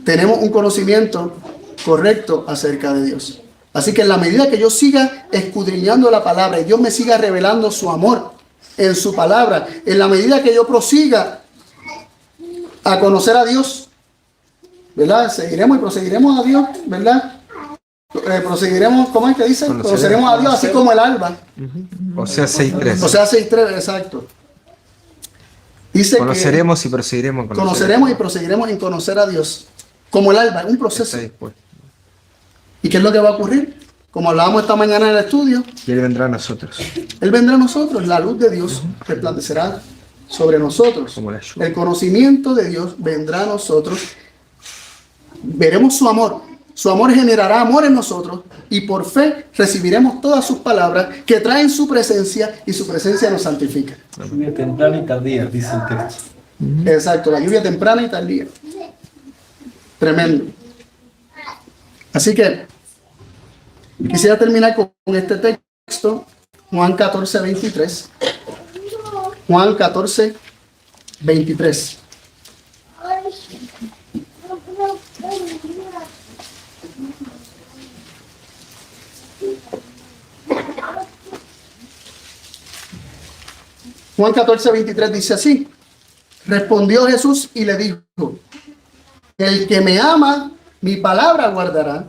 tenemos un conocimiento correcto acerca de Dios. Así que en la medida que yo siga escudriñando la palabra y Dios me siga revelando su amor en su palabra, en la medida que yo prosiga a conocer a Dios, ¿verdad? Seguiremos y proseguiremos a Dios, ¿verdad? Proseguiremos, ¿cómo es que dice? Conoceremos a Dios así como el alba. O sea, 6.3. O sea, 6.3, exacto. Dice conoceremos y proseguiremos. Conoceremos y proseguiremos en conocer a Dios como el alba, un proceso. ¿Y qué es lo que va a ocurrir? Como hablábamos esta mañana en el estudio, y Él vendrá a nosotros. Él vendrá a nosotros, la luz de Dios resplandecerá sobre nosotros. El conocimiento de Dios vendrá a nosotros. Veremos su amor. Su amor generará amor en nosotros y por fe recibiremos todas sus palabras que traen su presencia y su presencia nos santifica. Lluvia temprana y tardía, dice el texto. Exacto, la lluvia temprana y tardía. Tremendo. Así que quisiera terminar con este texto, Juan 14:23. Juan 14:23. Juan 14:23 dice así: respondió Jesús y le dijo: el que me ama, mi palabra guardará,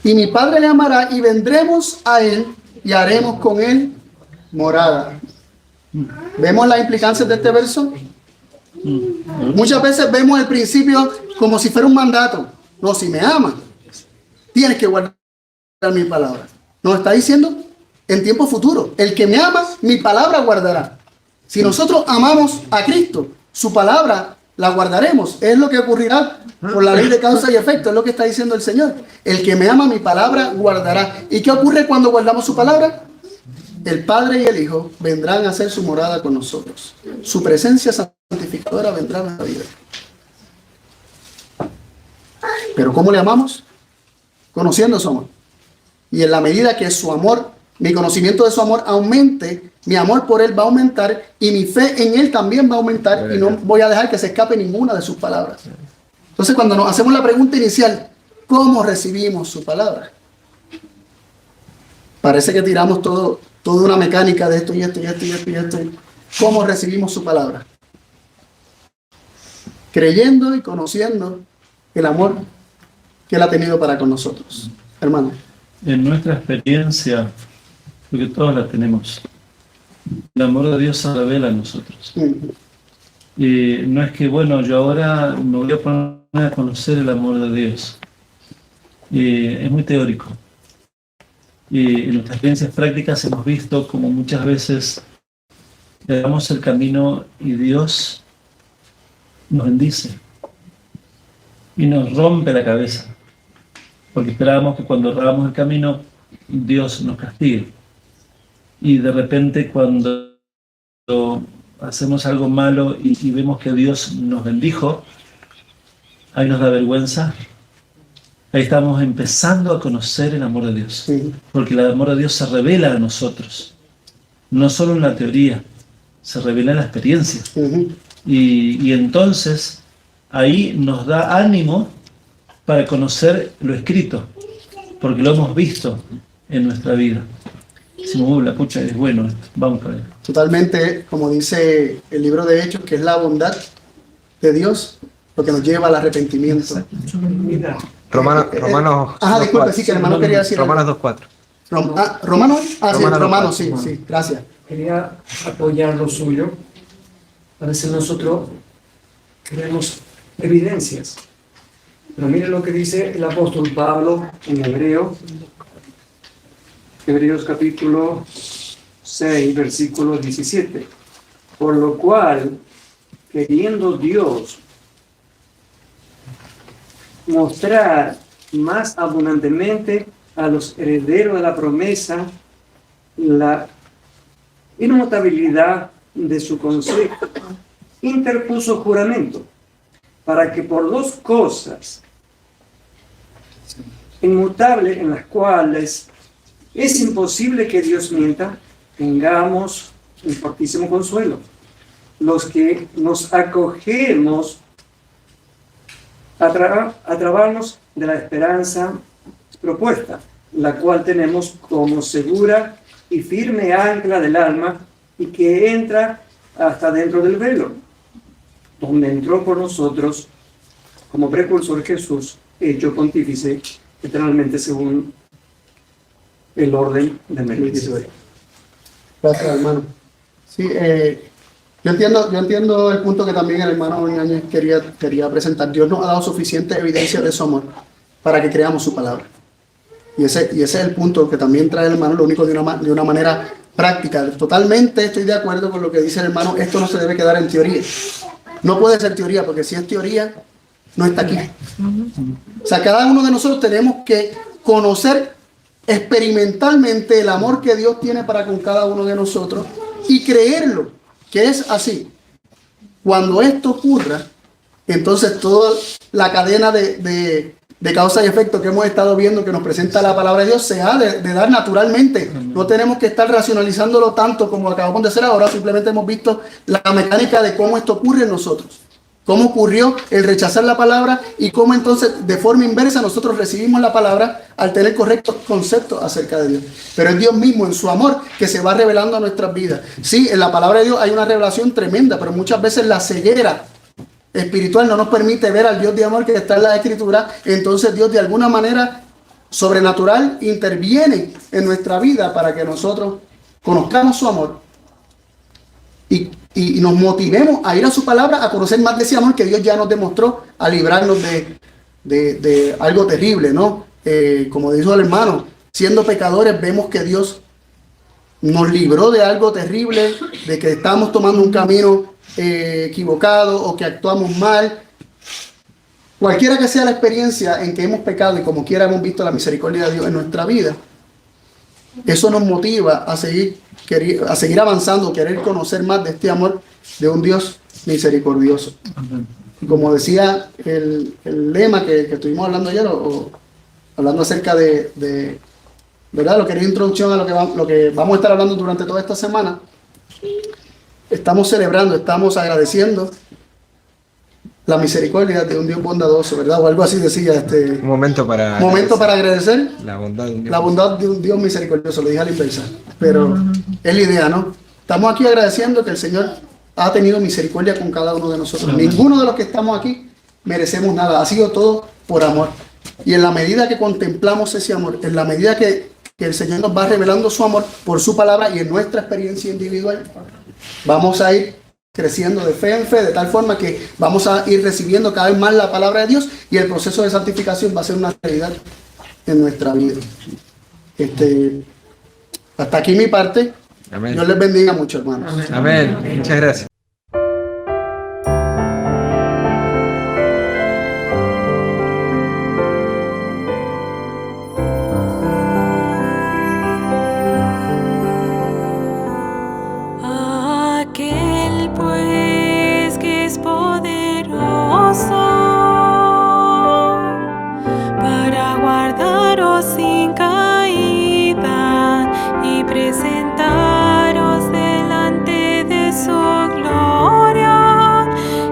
y mi Padre le amará, y vendremos a él y haremos con él morada. ¿Vemos las implicancias de este verso? Muchas veces vemos el principio como si fuera un mandato. No, si me amas, tienes que guardar mi palabra. Nos está diciendo en tiempo futuro: el que me ama, mi palabra guardará. Si nosotros amamos a Cristo, su palabra la guardaremos. Es lo que ocurrirá por la ley de causa y efecto. Es lo que está diciendo el Señor. El que me ama, mi palabra guardará. ¿Y qué ocurre cuando guardamos su palabra? El Padre y el Hijo vendrán a hacer su morada con nosotros. Su presencia santificadora vendrá a nuestra vida. ¿Pero cómo le amamos? Conociendo su amor. Y en la medida que su amor, mi conocimiento de su amor aumente, mi amor por él va a aumentar y mi fe en él también va a aumentar, y no voy a dejar que se escape ninguna de sus palabras. Entonces, cuando nos hacemos la pregunta inicial, ¿cómo recibimos su palabra? Parece que tiramos toda una mecánica de esto y esto y esto y esto y esto. ¿Cómo recibimos su palabra? Creyendo y conociendo el amor que él ha tenido para con nosotros. Hermano. En nuestra experiencia, porque todos la tenemos, el amor de Dios se revela a nosotros. Y no es que, bueno, yo ahora me voy a poner a conocer el amor de Dios. Es muy teórico. Y en nuestras experiencias prácticas hemos visto como muchas veces le damos el camino y Dios nos bendice y nos rompe la cabeza, porque esperábamos que cuando errábamos el camino Dios nos castigue, y de repente cuando hacemos algo malo y vemos que Dios nos bendijo, ahí nos da vergüenza. Ahí estamos empezando a conocer el amor de Dios, porque el amor de Dios se revela a nosotros, no solo en la teoría, se revela en la experiencia. Y entonces ahí nos da ánimo para conocer lo escrito, porque lo hemos visto en nuestra vida. Decimos, la pucha, es bueno esto, vamos para allá. Totalmente, como dice el libro de Hechos, que es la bondad de Dios lo que nos lleva al arrepentimiento. Romanos. Disculpe, sí, que el hermano quería decir. Romanos 2:4. Romanos, sí, gracias. Quería apoyar lo suyo. A veces nosotros queremos evidencias. Pero miren lo que dice el apóstol Pablo en Hebreos capítulo 6, versículo 17. Por lo cual, queriendo Dios mostrar más abundantemente a los herederos de la promesa la inmutabilidad de su consejo, interpuso juramento para que por dos cosas inmutables en las cuales es imposible que Dios mienta, tengamos un fortísimo consuelo. Los que nos acogemos a trabarnos de la esperanza propuesta, la cual tenemos como segura y firme ancla del alma y que entra hasta dentro del velo, donde entró por nosotros como precursor Jesús, hecho pontífice eternamente según el orden de Melquisedec. Gracias, hermano. Sí, yo entiendo el punto que también el hermano Ñañez quería presentar. Dios nos ha dado suficiente evidencia de su amor para que creamos su palabra. Y ese es el punto que también trae el hermano, lo único de una manera práctica. Totalmente estoy de acuerdo con lo que dice el hermano. Esto no se debe quedar en teoría. No puede ser teoría, porque si es teoría, no está aquí. O sea, cada uno de nosotros tenemos que conocer experimentalmente el amor que Dios tiene para con cada uno de nosotros y creerlo, que es así. Cuando esto ocurra, entonces toda la cadena de causa y efecto que hemos estado viendo que nos presenta la palabra de Dios se ha de dar naturalmente. No tenemos que estar racionalizándolo tanto como acabamos de hacer ahora, simplemente hemos visto la mecánica de cómo esto ocurre en nosotros. Cómo ocurrió el rechazar la palabra y cómo entonces de forma inversa nosotros recibimos la palabra al tener correctos conceptos acerca de Dios. Pero es Dios mismo en su amor que se va revelando a nuestras vidas. Sí, en la palabra de Dios hay una revelación tremenda, pero muchas veces la ceguera espiritual no nos permite ver al Dios de amor que está en la Escritura. Entonces Dios de alguna manera sobrenatural interviene en nuestra vida para que nosotros conozcamos su amor y nos motivemos a ir a su palabra, a conocer más de ese amor que Dios ya nos demostró, a librarnos de algo terrible, ¿no? Como dijo el hermano, siendo pecadores vemos que Dios nos libró de algo terrible, de que estamos tomando un camino equivocado o que actuamos mal. Cualquiera que sea la experiencia en que hemos pecado y como quiera hemos visto la misericordia de Dios en nuestra vida, eso nos motiva a seguir avanzando, querer conocer más de este amor de un Dios misericordioso. Como decía el lema que estuvimos hablando ayer, o hablando acerca de ¿verdad? Lo que era introducción a lo que vamos a estar hablando durante toda esta semana. Estamos celebrando, estamos agradeciendo la misericordia de un Dios bondadoso, ¿verdad? O algo así decía. Un momento para agradecer la bondad de un Dios misericordioso, lo dije a la inversa, pero es la idea, ¿no? Estamos aquí agradeciendo que el Señor ha tenido misericordia con cada uno de nosotros. Ninguno de los que estamos aquí merecemos nada, ha sido todo por amor. Y en la medida que contemplamos ese amor, en la medida que el Señor nos va revelando su amor por su palabra y en nuestra experiencia individual, vamos a ir creciendo de fe en fe, de tal forma que vamos a ir recibiendo cada vez más la palabra de Dios y el proceso de santificación va a ser una realidad en nuestra vida. Hasta aquí mi parte. Amén. Dios les bendiga mucho, hermanos. Amén. Muchas gracias. Aquel pues que es poderoso para guardaros sin caída y presentaros delante de su gloria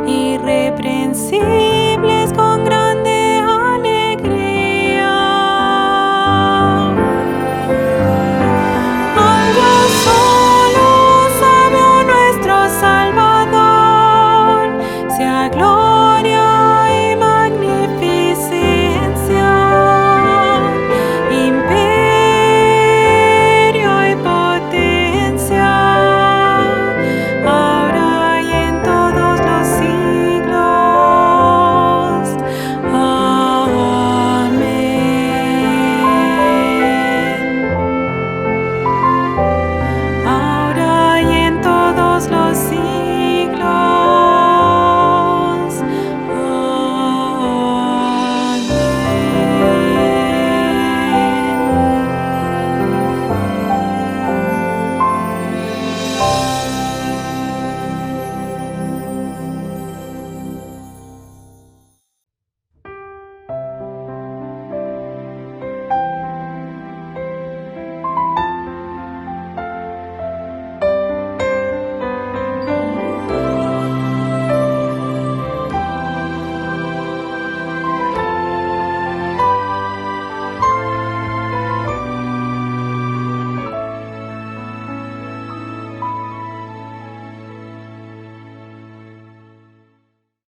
irreprensibles con grande alegría. Algo solo sabio nuestro Salvador, sea gloria